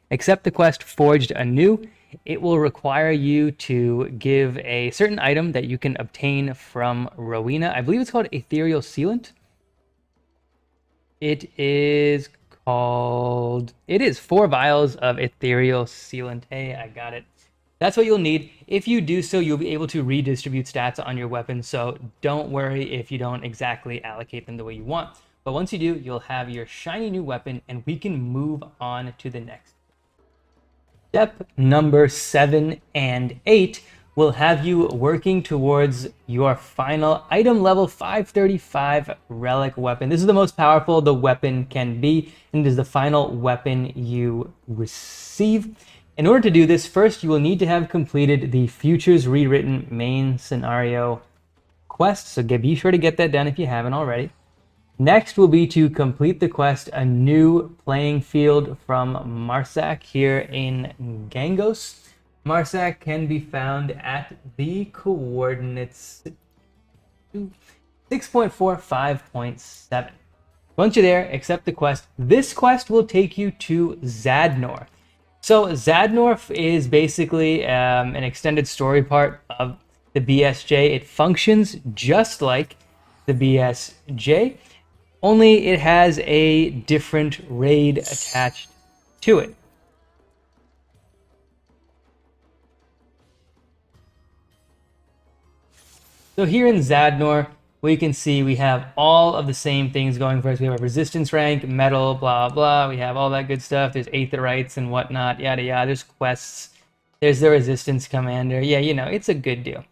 accept the quest Forged Anew. It will require you to give a certain item that you can obtain from Rowena. I believe it's called Ethereal Sealant. It is 4 vials of Ethereal Sealant. Hey, I got it. That's what you'll need. If you do so, you'll be able to redistribute stats on your weapon, so don't worry if you don't exactly allocate them the way you want. But once you do, you'll have your shiny new weapon, and we can move on to the next. Step number 7 and 8 will have you working towards your final item level 535 relic weapon. This is the most powerful the weapon can be, and it is the final weapon you receive. In order to do this, first you will need to have completed the Futures Rewritten main scenario quest, so be sure to get that done if you haven't already. Next will be to complete the quest A New Playing Field from Marsak here in Gangos. Marsak can be found at the coordinates 6.45.7. Once you're there, accept the quest. This quest will take you to Zadnor. So Zadnor is basically an extended story part of the BSJ. It functions just like the BSJ, only it has a different raid attached to it. So here in Zadnor, we can see we have all of the same things going for us. We have a resistance rank, metal, blah, blah. We have all that good stuff. There's aetherites and whatnot, yada, yada. There's quests There's the Resistance Commander. Yeah, you know, it's a good deal.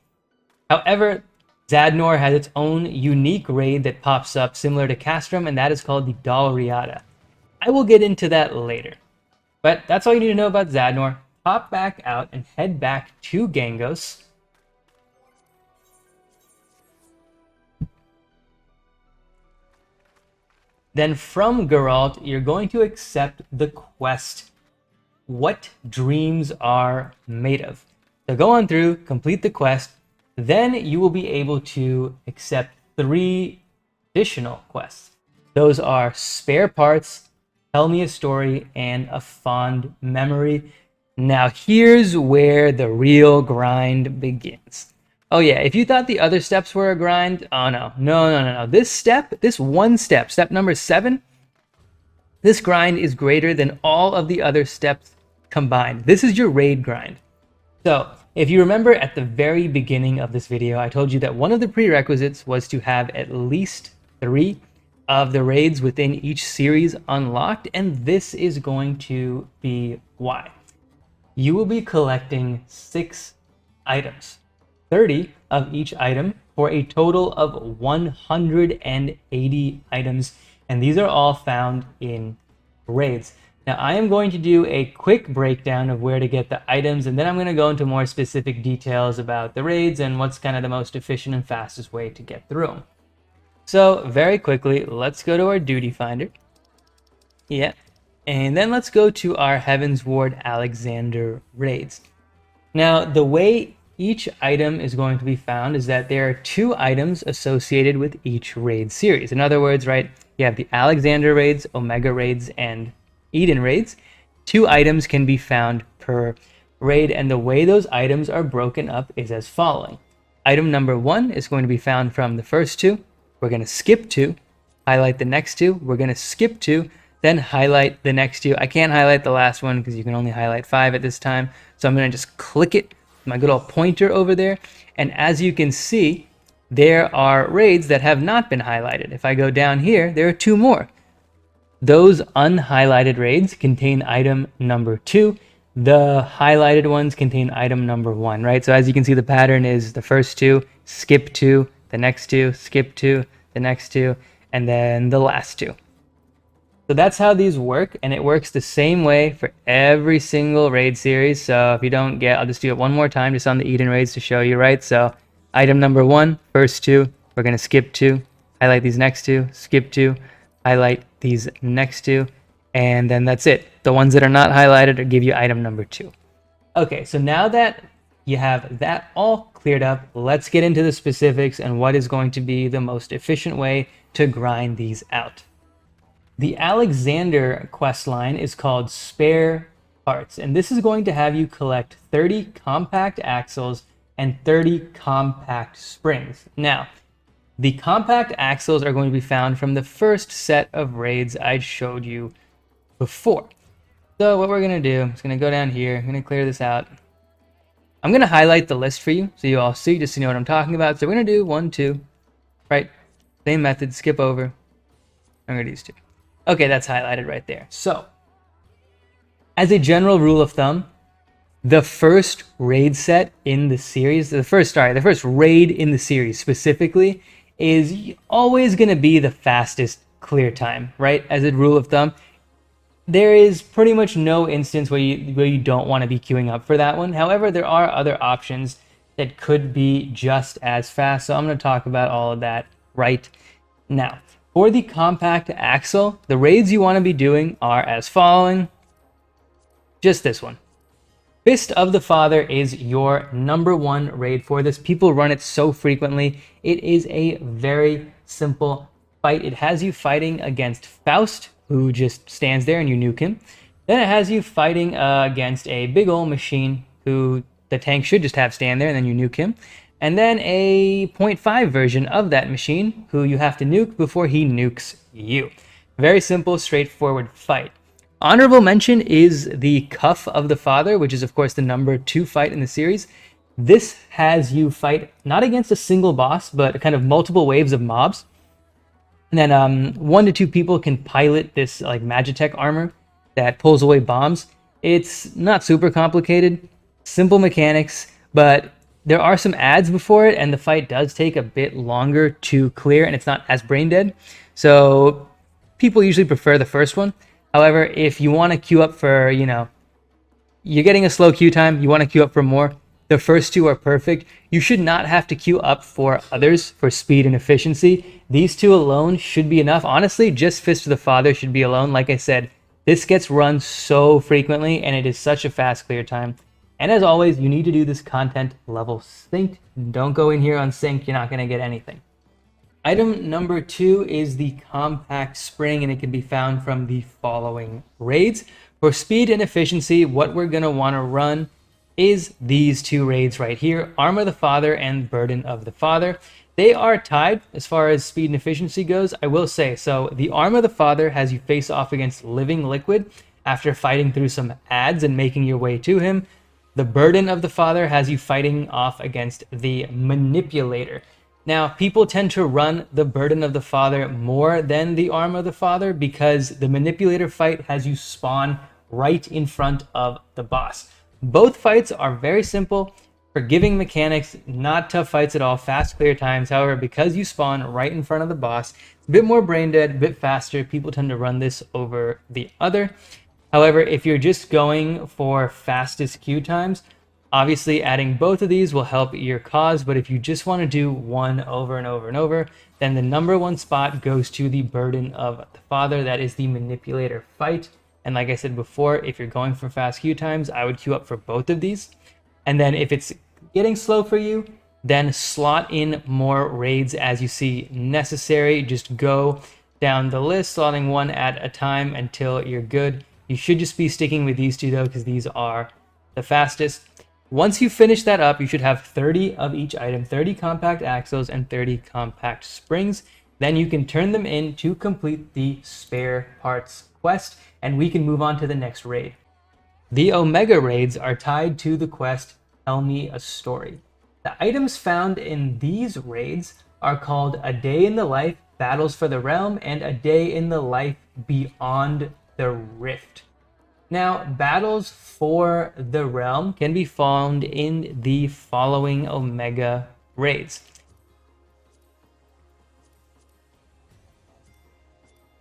However, Zadnor has its own unique raid that pops up similar to Castrum, and that is called the Dalriada. I will get into that later. But that's all you need to know about Zadnor. Pop back out and head back to Gangos. Then from Geralt, you're going to accept the quest, What Dreams Are Made Of. So go on through, complete the quest, then you will be able to accept 3 additional quests. Those are Spare Parts, Tell Me a Story, and A Fond Memory. Now here's where the real grind begins. Oh yeah, if you thought the other steps were a grind, oh no. This one step, step number 7, this grind is greater than all of the other steps combined. This is your raid grind. So if you remember at the very beginning of this video, I told you that one of the prerequisites was to have at least 3 of the raids within each series unlocked, and this is going to be why. You will be collecting 6 items. 30 of each item for a total of 180 items, and these are all found in raids. Now I am going to do a quick breakdown of where to get the items, and then I'm going to go into more specific details about the raids and what's kind of the most efficient and fastest way to get through them. So very quickly, let's go to our duty finder. Yeah, and then let's go to our Heavensward Alexander raids. Now the way each item is going to be found is that there are 2 items associated with each raid series. In other words, right, you have the Alexander raids, Omega raids, and Eden raids. 2 items can be found per raid, and the way those items are broken up is as following. Item number 1 is going to be found from the first 2. We're going to skip 2, highlight the next 2. We're going to skip 2, then highlight the next 2. I can't highlight the last one because you can only highlight 5 at this time, so I'm going to just click it, my good old pointer over there, and as you can see, there are raids that have not been highlighted. If I go down here, there are 2 more. Those unhighlighted raids contain item number 2. The highlighted ones contain item number 1, right? So as you can see, the pattern is the first 2, skip 2, the next 2, skip 2, the next 2, and then the last 2. So that's how these work, and it works the same way for every single raid series. So if you don't get, I'll just do it one more time just on the Eden raids to show you, right? So item number 1, first 2, we're going to skip 2, highlight these next 2, skip 2, highlight these next 2, and then that's it. The ones that are not highlighted will give you item number 2. Okay, so now that you have that all cleared up, let's get into the specifics and what is going to be the most efficient way to grind these out. The Alexander questline is called Spare Parts, and this is going to have you collect 30 compact axles and 30 compact springs. Now, the compact axles are going to be found from the first set of raids I showed you before. So what we're going to do is going to go down here, I'm going to clear this out. I'm going to highlight the list for you so you all see, just so you know what I'm talking about. So we're going to do 1, 2, right? Same method, skip over. I'm going to do these 2. Okay, that's highlighted right there. So, as a general rule of thumb, the first raid set in the series, the first raid in the series specifically, is always going to be the fastest clear time, right? As a rule of thumb, there is pretty much no instance where you don't want to be queuing up for that one. However, there are other options that could be just as fast, so I'm going to talk about all of that right now. For the compact axle, the raids you want to be doing are as following. Just this one. Fist of the Father is your number 1 raid for this. People run it so frequently. It is a very simple fight. It has you fighting against Faust, who just stands there and you nuke him. Then it has you fighting against a big old machine who the tank should just have stand there, and then you nuke him. And then a 0.5 version of that machine who you have to nuke before he nukes you. Very simple, straightforward fight. Honorable mention is the Cuff of the Father, which is of course the number 2 fight in the series. This has you fight not against a single boss, but kind of multiple waves of mobs. And then 1 to 2 people can pilot this like Magitech armor that pulls away bombs. It's not super complicated. Simple mechanics, but there are some ads before it, and the fight does take a bit longer to clear, and it's not as brain dead. So people usually prefer the first one. However, if you want to queue up for, you're getting a slow queue time, you want to queue up for more, the first two are perfect. You should not have to queue up for others for speed and efficiency. These two alone should be enough. Honestly, just Fist of the Father should be alone. Like I said, this gets run so frequently, and it is such a fast clear time. And as always, you need to do this content level synced. Don't go in here unsynced, you're not going to get anything. Item number 2 is the Compact Spring, and it can be found from the following raids. For speed and efficiency, what we're going to want to run is these two raids right here, Arm of the Father and Burden of the Father. They are tied as far as speed and efficiency goes, I will say. So the Arm of the Father has you face off against Living Liquid after fighting through some ads and making your way to him. The Burden of the Father has you fighting off against the Manipulator. Now, people tend to run the Burden of the Father more than the Arm of the Father because the Manipulator fight has you spawn right in front of the boss. Both fights are very simple, forgiving mechanics, not tough fights at all, fast clear times. However, because you spawn right in front of the boss, it's a bit more brain dead, a bit faster. People tend to run this over the other. However, if you're just going for fastest queue times, obviously adding both of these will help your cause, but if you just want to do one over and over and over, then the number one spot goes to the Burden of the Father. That is the Manipulator fight. And like I said before, if you're going for fast queue times, I would queue up for both of these. And then if it's getting slow for you, then slot in more raids as you see necessary. Just go down the list, slotting one at a time until you're good. You should just be sticking with these two though, because these are the fastest. Once you finish that up, you should have 30 of each item, 30 compact axles and 30 compact springs. Then you can turn them in to complete the spare parts quest, and we can move on to the next raid. The Omega raids are tied to the quest Tell Me a Story. The items found in these raids are called A Day in the Life, Battles for the Realm, and A Day in the Life Beyond the Rift. Now, Battles for the Realm can be found in the following Omega raids.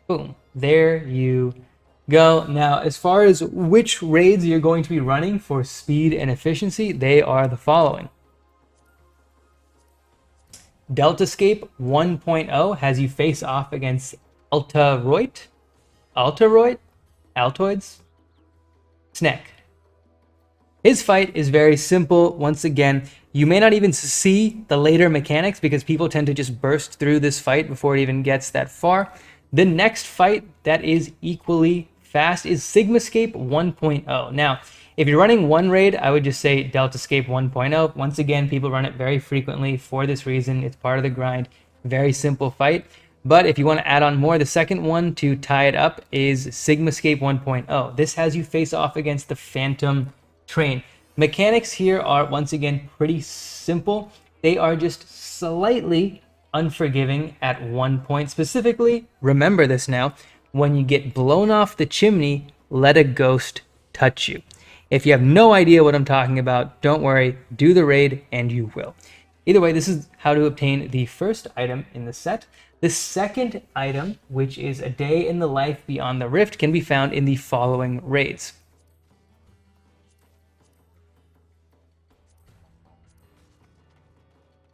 Boom, there you go. Now, as far as which raids you're going to be running for speed and efficiency, they are the following. Deltascape 1.0 has you face off against Altoids, Snek. His fight is very simple. Once again, you may not even see the later mechanics because people tend to just burst through this fight before it even gets that far. The next fight that is equally fast is Sigmascape 1.0. Now, if you're running one raid, I would just say Deltascape 1.0. Once again, people run it very frequently for this reason. It's part of the grind. Very simple fight. But if you want to add on more, the second one to tie it up is Sigmascape 1.0. This has you face off against the Phantom Train. Mechanics here are, once again, pretty simple. They are just slightly unforgiving at one point. Specifically, remember this now, when you get blown off the chimney, let a ghost touch you. If you have no idea what I'm talking about, don't worry, do the raid and you will. Either way, this is how to obtain the first item in the set. The second item, which is A Day in the Life Beyond the Rift, can be found in the following raids.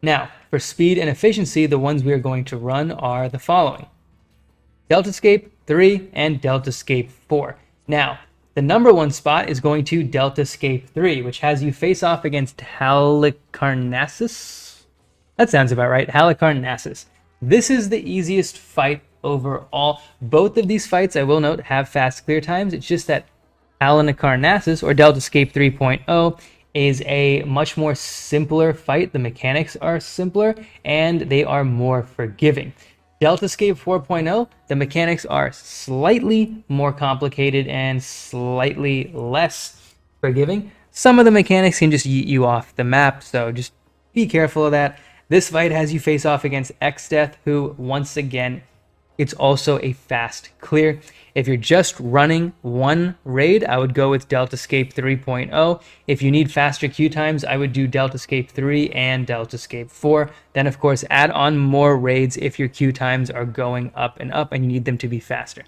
Now, for speed and efficiency, the ones we are going to run are the following. Deltascape 3 and Deltascape 4. Now, the number one spot is going to Deltascape 3, which has you face off against Halicarnassus. That sounds about right, Halicarnassus. This is the easiest fight overall. Both of these fights, I will note, have fast clear times. It's just that Halicarnassus, or Deltascape 3.0, is a much more simpler fight. The mechanics are simpler, and they are more forgiving. Deltascape 4.0, the mechanics are slightly more complicated and slightly less forgiving. Some of the mechanics can just yeet you off the map, so just be careful of that. This fight has you face off against X-Death, who, once again, it's also a fast clear. If you're just running one raid, I would go with Deltascape 3.0. If you need faster queue times, I would do Deltascape 3 and Deltascape 4. Then, of course, add on more raids if your queue times are going up and up and you need them to be faster.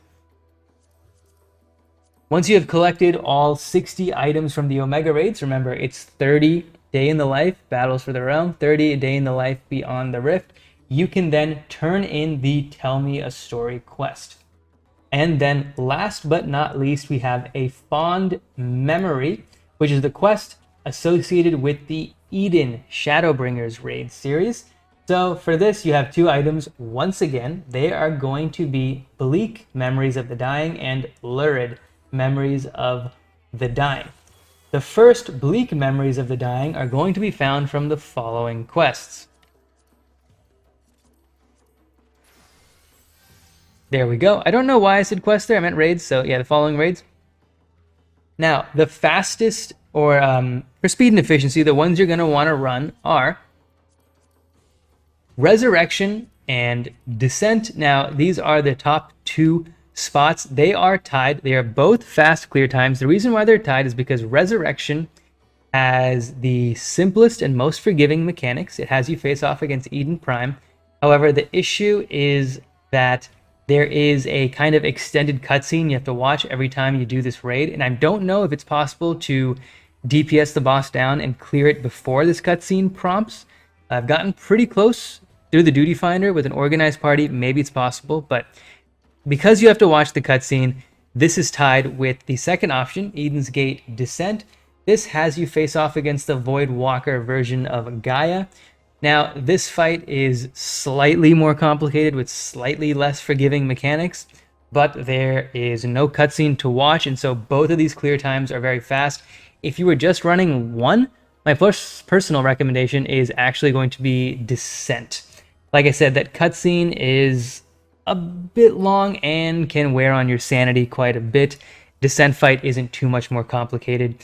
Once you have collected all 60 items from the Omega raids, remember it's 30 Day in the Life, Battles for the Realm, 30 Day in the Life Beyond the Rift, you can then turn in the Tell Me a Story quest. And then last but not least, we have a Fond Memory, which is the quest associated with the Eden Shadowbringers raid series. So for this, you have two items. Once again, they are going to be Bleak Memories of the Dying and Lurid Memories of the Dying. The first Bleak Memories of the Dying are going to be found from the following quests. There we go. I don't know why I said quests there. I meant raids. So yeah, the following raids. Now, the fastest, or for speed and efficiency, the ones you're going to want to run are Resurrection and Descent. Now, these are the top two spots. They are tied. They are both fast clear times. The reason why they're tied is because Resurrection has the simplest and most forgiving mechanics. It has you face off against Eden Prime. However, the issue is that there is a kind of extended cutscene you have to watch every time you do this raid, and I don't know if it's possible to DPS the boss down and clear it before this cutscene prompts. I've gotten pretty close through the Duty Finder with an organized party. Maybe it's possible, but because you have to watch the cutscene, this is tied with the second option, Eden's Gate Descent. This has you face off against the Void Walker version of Gaia. Now, this fight is slightly more complicated with slightly less forgiving mechanics, but there is no cutscene to watch, and so both of these clear times are very fast. If you were just running one, my personal recommendation is actually going to be Descent. Like I said, that cutscene is a bit long and can wear on your sanity quite a bit. Descent fight isn't too much more complicated.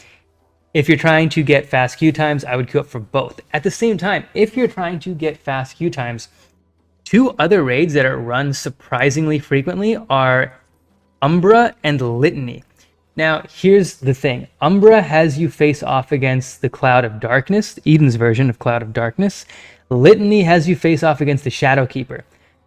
If you're trying to get fast queue times, I would queue up for both. At the same time, if you're trying to get fast queue times, two other raids that are run surprisingly frequently are Umbra and Litany. Now, here's the thing. Umbra has you face off against the Cloud of Darkness, Eden's version of Cloud of Darkness. Litany has you face off against the Shadowkeeper.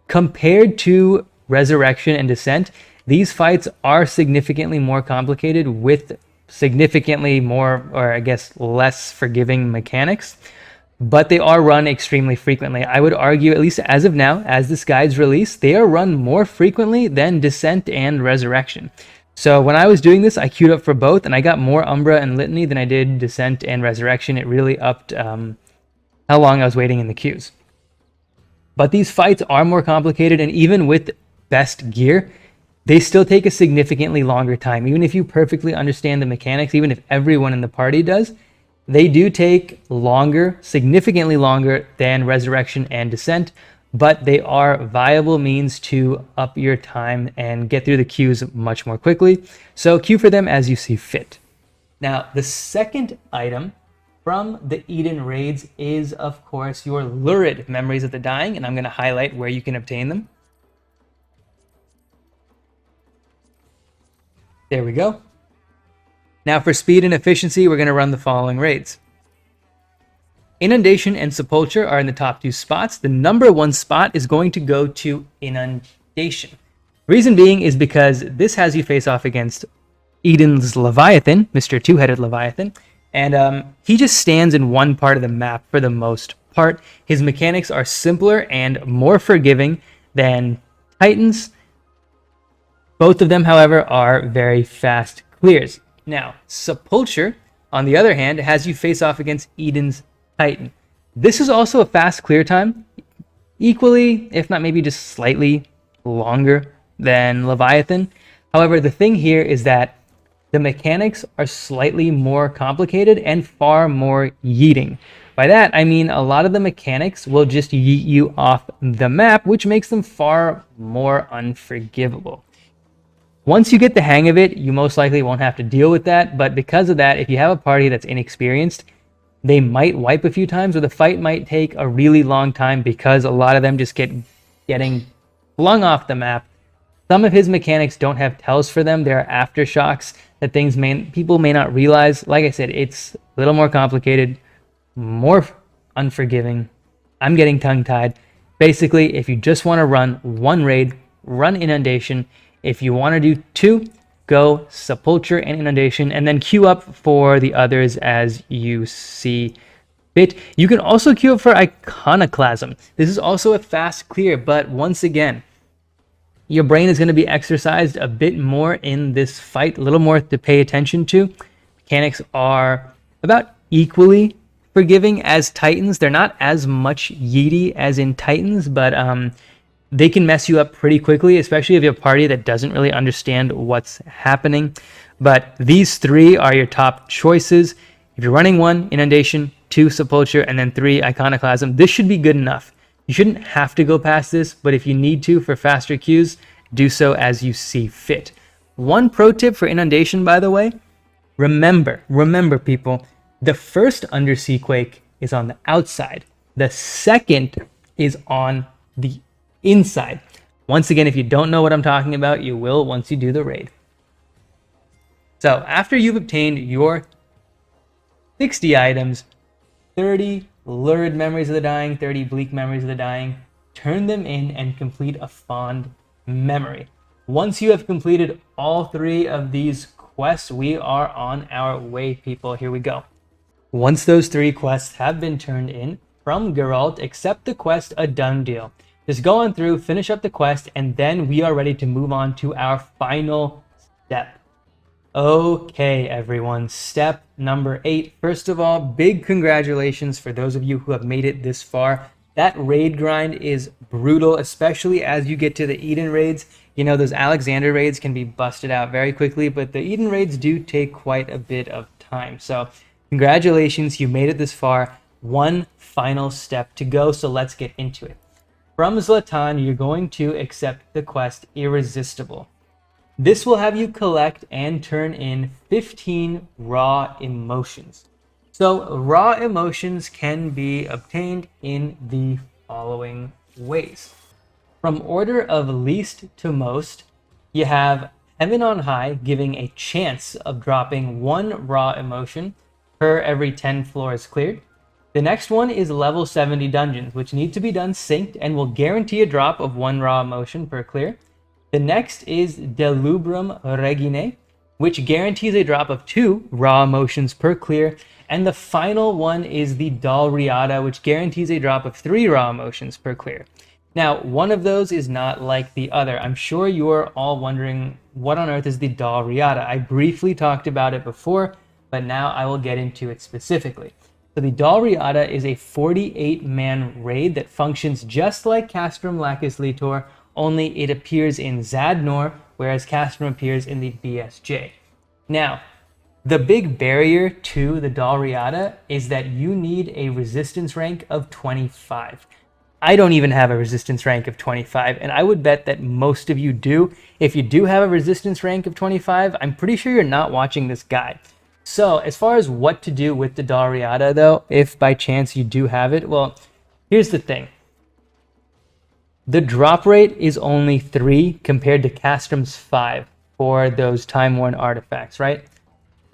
Compared to Resurrection and Descent, these fights are significantly more complicated with significantly more, or I guess less forgiving mechanics, but they are run extremely frequently. I would argue, at least as of now, as this guide's released, they are run more frequently than Descent and Resurrection. So when I was doing this, I queued up for both, and I got more Umbra and Litany than I did Descent and Resurrection. It really upped how long I was waiting in the queues. But these fights are more complicated, and even with best gear, they still take a significantly longer time. Even if you perfectly understand the mechanics, even if everyone in the party does, they do take longer, significantly longer than Resurrection and Descent, but they are viable means to up your time and get through the queues much more quickly. So queue for them as you see fit. Now, the second item from the Eden raids is, of course, your Lurid Memories of the Dying, and I'm going to highlight where you can obtain them. There we go. Now for speed and efficiency, we're going to run the following raids. Inundation and Sepulture are in the top two spots. The number one spot is going to go to Inundation. Reason being is because this has you face off against Eden's Leviathan, Mr. Two-Headed Leviathan, and he just stands in one part of the map for the most part. His mechanics are simpler and more forgiving than Titans. Both of them, however, are very fast clears. Now, Sepulture, on the other hand, has you face off against Eden's Titan. This is also a fast clear time, equally, if not maybe just slightly longer than Leviathan. However, the thing here is that the mechanics are slightly more complicated and far more yeeting. By that, I mean a lot of the mechanics will just yeet you off the map, which makes them far more unforgivable. Once you get the hang of it, you most likely won't have to deal with that, but because of that, if you have a party that's inexperienced, they might wipe a few times, or the fight might take a really long time because a lot of them just getting flung off the map. Some of his mechanics don't have tells for them. There are aftershocks that people may not realize. Like I said, it's a little more complicated, more unforgiving. I'm getting tongue-tied. Basically, if you just want to run one raid, run Inundation. If you want to do two, go Sepulture and Inundation, and then queue up for the others as you see fit. You can also queue up for Iconoclasm. This is also a fast clear, but once again, your brain is going to be exercised a bit more in this fight, a little more to pay attention to. Mechanics are about equally forgiving as Titans. They're not as much yeety as in Titans, but they can mess you up pretty quickly, especially if you have a party that doesn't really understand what's happening. But these three are your top choices. If you're running one, Inundation, two, Sepulture, and then three, Iconoclasm, this should be good enough. You shouldn't have to go past this, but if you need to for faster queues, do so as you see fit. One pro tip for Inundation, by the way, remember people, the first Undersea Quake is on the outside. The second is on the inside. Once again, if you don't know what I'm talking about, you will once you do the raid. So after you've obtained your 60 items, 30 Lurid Memories of the Dying, 30 Bleak Memories of the Dying, turn them in and complete a Fond Memory. Once you have completed all three of these quests, we are on our way, people. Here we go. Once those three quests have been turned in from Geralt, accept the quest a done deal. Just go on through, finish up the quest, and then we are ready to move on to our final step. Okay, everyone, step number 8. First of all, big congratulations for those of you who have made it this far. That raid grind is brutal, especially as you get to the Eden raids. You know, those Alexander raids can be busted out very quickly, but the Eden raids do take quite a bit of time. So congratulations, you made it this far. One final step to go, so let's get into it. From Zlatan, you're going to accept the quest Irresistible. This will have you collect and turn in 15 raw emotions. So raw emotions can be obtained in the following ways. From order of least to most, you have Heaven on High, giving a chance of dropping one raw emotion per every 10 floors cleared. The next one is level 70 dungeons, which need to be done synced and will guarantee a drop of one raw emotion per clear. The next is Delubrum Regine, which guarantees a drop of 2 raw emotions per clear. And the final one is the Dalriada, which guarantees a drop of 3 raw emotions per clear. Now, one of those is not like the other. I'm sure you're all wondering, what on earth is the Dalriada? I briefly talked about it before, but now I will get into it specifically. So the Dalriada is a 48-man raid that functions just like Castrum Lacus Litor, only it appears in Zadnor, whereas Castrum appears in the BSJ. Now, the big barrier to the Dalriada is that you need a resistance rank of 25. I don't even have a resistance rank of 25, and I would bet that most of you do. If you do have a resistance rank of 25, I'm pretty sure you're not watching this guide. So, as far as what to do with the Dalriada, though, if by chance you do have it, well, here's the thing. The drop rate is only 3 compared to Castrum's 5 for those time-worn artifacts, right?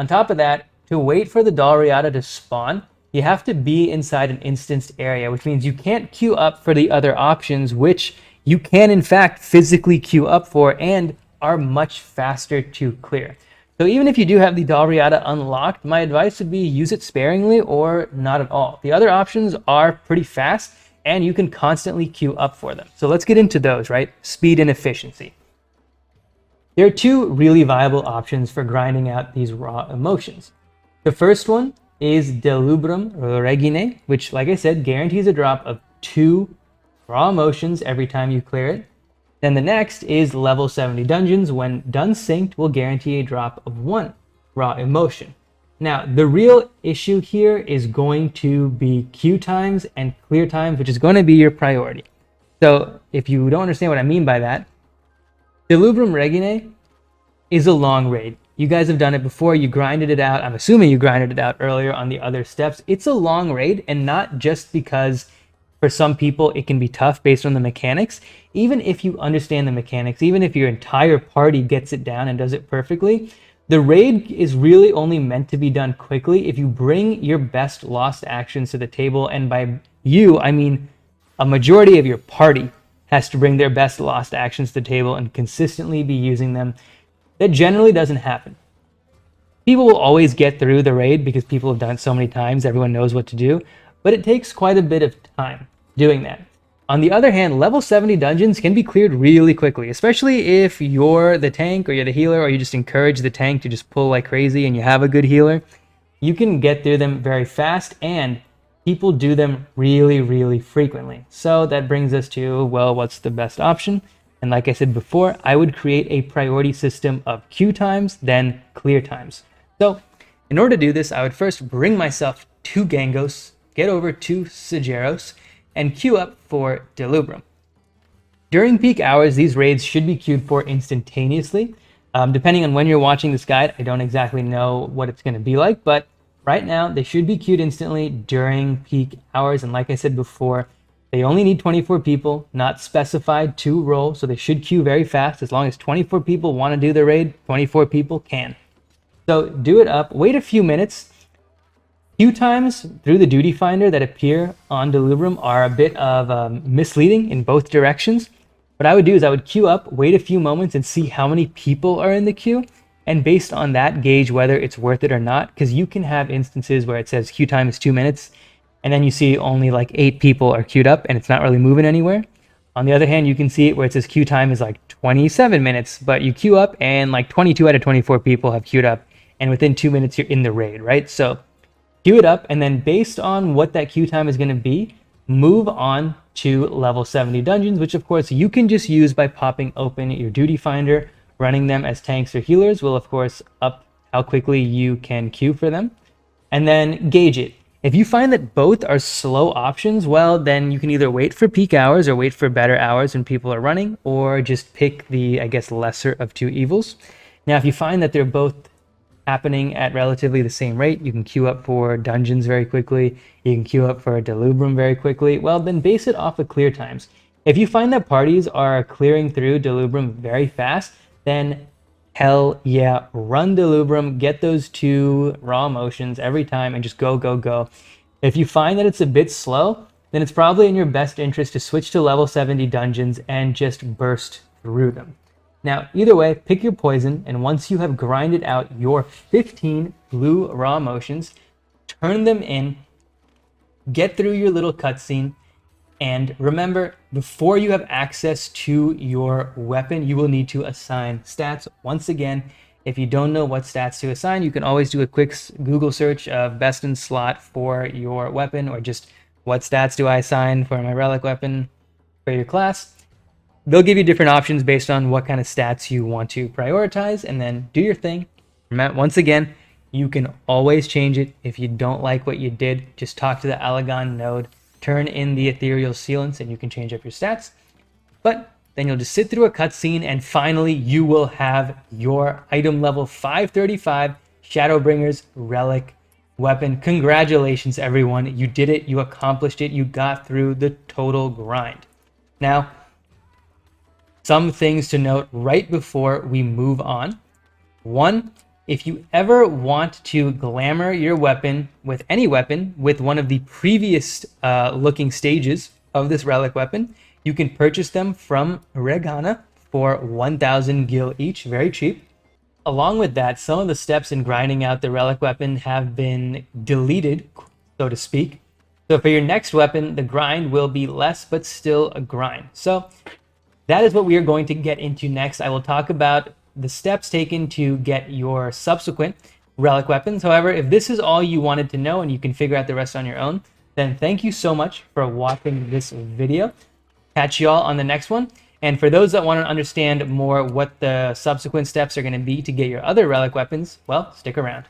On top of that, to wait for the Dalriada to spawn, you have to be inside an instanced area, which means you can't queue up for the other options, which you can in fact physically queue up for and are much faster to clear. So even if you do have the Dalriada unlocked, my advice would be use it sparingly or not at all. The other options are pretty fast, and you can constantly queue up for them. So let's get into those, right? Speed and efficiency. There are 2 really viable options for grinding out these raw emotions. The first one is Delubrum Regine, which, like I said, guarantees a drop of 2 raw emotions every time you clear it. Then the next is level 70 dungeons. When done synced, will guarantee a drop of 1 raw emotion. Now, the real issue here is going to be queue times and clear times, which is going to be your priority. So if you don't understand what I mean by that, Delubrum Regine is a long raid. You guys have done it before. You grinded it out. I'm assuming you grinded it out earlier on the other steps. It's a long raid, and not just because For some people, it can be tough based on the mechanics. Even if you understand the mechanics, even if your entire party gets it down and does it perfectly, the raid is really only meant to be done quickly if you bring your best lost actions to the table. And by you, I mean a majority of your party has to bring their best lost actions to the table and consistently be using them. That generally doesn't happen. People will always get through the raid because people have done it so many times, everyone knows what to do, but it takes quite a bit of time doing that. On the other hand, level 70 dungeons can be cleared really quickly, especially if you're the tank or you're the healer, or you just encourage the tank to just pull like crazy and you have a good healer. You can get through them very fast, and people do them really, really frequently. So that brings us to, well, what's the best option? And like I said before, I would create a priority system of queue times, then clear times. So in order to do this, I would first bring myself to Gangos, get over to Sigeros, and queue up for Delubrum. During peak hours, these raids should be queued for instantaneously. Depending on when you're watching this guide, I don't exactly know what it's going to be like, but right now they should be queued instantly during peak hours. And like I said before, they only need 24 people, not specified to roll, so they should queue very fast. As long as 24 people want to do the raid, 24 people can. So do it up, wait a few minutes. Queue times through the duty finder that appear on Delubrum are a bit of misleading in both directions. What I would do is I would queue up, wait a few moments, and see how many people are in the queue, and based on that, gauge whether it's worth it or not, because you can have instances where it says queue time is 2 minutes, and then you see only like 8 people are queued up, and it's not really moving anywhere. On the other hand, you can see it where it says queue time is like 27 minutes, but you queue up, and like 22 out of 24 people have queued up, and within 2 minutes, you're in the raid, right? So queue it up, and then based on what that queue time is going to be, move on to level 70 dungeons, which of course you can just use by popping open your duty finder. Running them as tanks or healers will of course up how quickly you can queue for them. And then gauge it. If you find that both are slow options, well, then you can either wait for peak hours or wait for better hours when people are running, or just pick the, I guess, lesser of two evils. Now, if you find that they're both happening at relatively the same rate, you can queue up for dungeons very quickly, you can queue up for a Delubrum very quickly, well, then base it off of clear times. If you find that parties are clearing through Delubrum very fast, then hell yeah, run Delubrum, get those 2 raw motions every time, and just go, go, go. If you find that it's a bit slow, then it's probably in your best interest to switch to level 70 dungeons and just burst through them. Now, either way, pick your poison, and once you have grinded out your 15 blue raw motions, turn them in, get through your little cutscene, and remember, before you have access to your weapon, you will need to assign stats. Once again, if you don't know what stats to assign, you can always do a quick Google search of best in slot for your weapon, or just what stats do I assign for my relic weapon for your class. They'll give you different options based on what kind of stats you want to prioritize, and then do your thing. Once again, you can always change it. If you don't like what you did, just talk to the Alagon node, turn in the ethereal sealants, and you can change up your stats. But then you'll just sit through a cutscene, and finally you will have your item level 535 Shadowbringers Relic weapon. Congratulations, everyone. You did it. You accomplished it. You got through the total grind. Now, some things to note right before we move on. 1, if you ever want to glamour your weapon with any weapon with one of the previous looking stages of this relic weapon, you can purchase them from Regana for 1,000 gil each, very cheap. Along with that, some of the steps in grinding out the relic weapon have been deleted, so to speak. So for your next weapon, the grind will be less, but still a grind. So that is what we are going to get into next. I will talk about the steps taken to get your subsequent relic weapons. However, if this is all you wanted to know and you can figure out the rest on your own, then thank you so much for watching this video. Catch y'all on the next one. And for those that want to understand more what the subsequent steps are going to be to get your other relic weapons, well, stick around.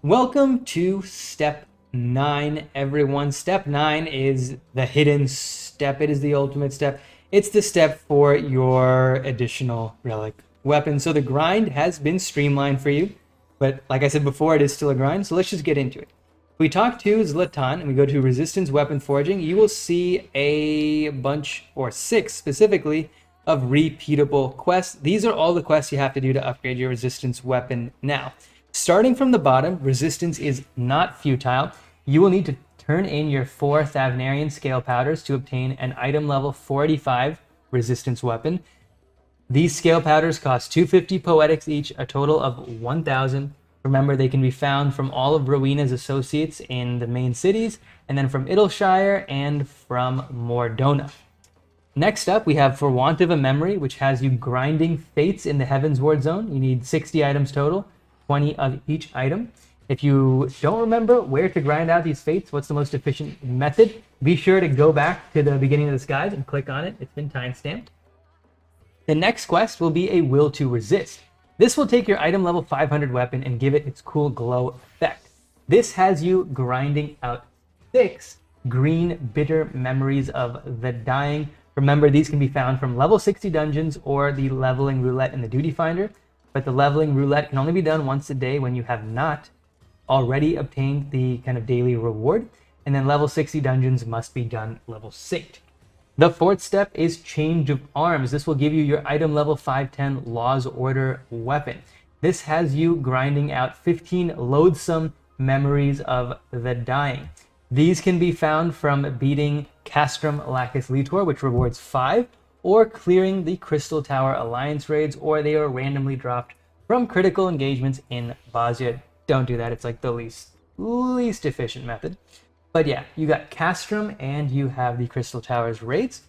Welcome to step 9, everyone. Step 9 is the hidden step. It is the ultimate step. It's the step for your additional relic weapon. So the grind has been streamlined for you, but like I said before, it is still a grind. So let's just get into it. we talk to Zlatan and we go to resistance weapon forging, you will see a bunch, or 6 specifically, of repeatable quests. These are all the quests you have to do to upgrade your resistance weapon now. Starting from the bottom, resistance is not futile. You will need to turn in your 4 Thavnarian scale powders to obtain an item level 45 resistance weapon. These scale powders cost 250 poetics each, a total of 1,000. Remember, they can be found from all of Rowena's associates in the main cities, and then from Idleshire and from Mordona. Next up, we have For Want of a Memory, which has you grinding fates in the Heavensward Zone. You need 60 items total, 20 of each item. If you don't remember where to grind out these fates, what's the most efficient method, be sure to go back to the beginning of this guide and click on it. It's been timestamped. The next quest will be a Will to Resist. This will take your item level 500 weapon and give it its cool glow effect. This has you grinding out 6 green bitter memories of the dying. Remember, these can be found from level 60 dungeons or the leveling roulette in the duty finder, but the leveling roulette can only be done once a day when you have not already obtained the kind of daily reward, and then level 60 dungeons must be done level synced. The 4th step is Change of Arms. This will give you your item level 510 Law's Order weapon. This has you grinding out 15 loathsome memories of the dying. These can be found from beating Castrum Lacus Litor, which rewards 5, or clearing the Crystal Tower Alliance raids, or they are randomly dropped from critical engagements in Bosnia. Don't do that, it's like the least efficient method. But yeah, you got Castrum and you have the Crystal Towers raids.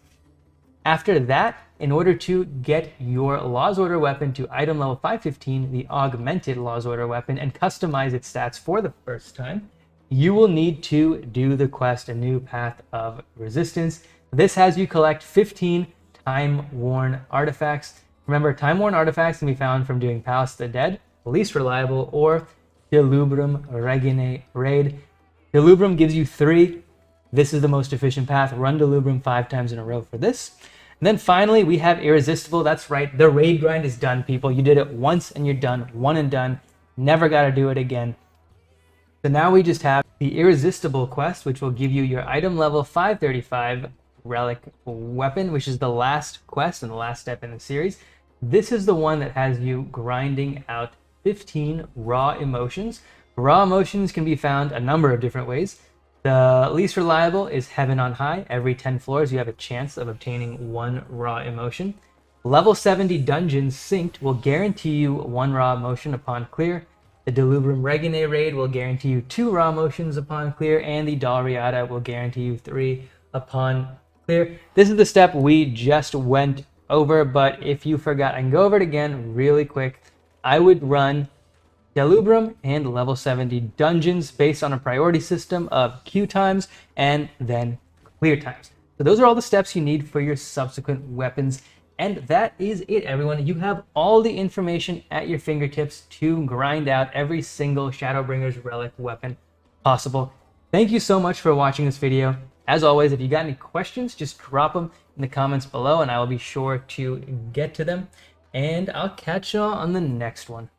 After that, in order to get your Law's Order weapon to item level 515, the augmented Law's Order weapon, and customize its stats for the first time, you will need to do the quest A New Path of Resistance. This has you collect 15 time-worn artifacts. Remember, time-worn artifacts can be found from doing Palace of the Dead, the least reliable, or Delubrum Regine raid. Delubrum gives you 3. This is the most efficient path. Run Delubrum 5 times in a row for this. And then finally, we have Irresistible. That's right. The raid grind is done, people. You did it once and you're done. One and done. Never got to do it again. So now we just have the Irresistible quest, which will give you your item level 535 relic weapon, which is the last quest and the last step in the series. This is the one that has you grinding out 15 raw emotions. Raw emotions can be found a number of different ways. The least reliable is Heaven on High. Every 10 floors, you have a chance of obtaining 1 raw emotion. Level 70 dungeons synced will guarantee you 1 raw emotion upon clear. The Delubrum Regine raid will guarantee you 2 raw emotions upon clear, and the Dalriada will guarantee you 3 upon clear. This is the step we just went over, but if you forgot, I can go over it again really quick. I would run Delubrum and level 70 dungeons based on a priority system of queue times and then clear times. So those are all the steps you need for your subsequent weapons. And that is it, everyone. You have all the information at your fingertips to grind out every single Shadowbringers Relic weapon possible. Thank you so much for watching this video. As always, if you got any questions, just drop them in the comments below and I will be sure to get to them. And I'll catch y'all on the next one.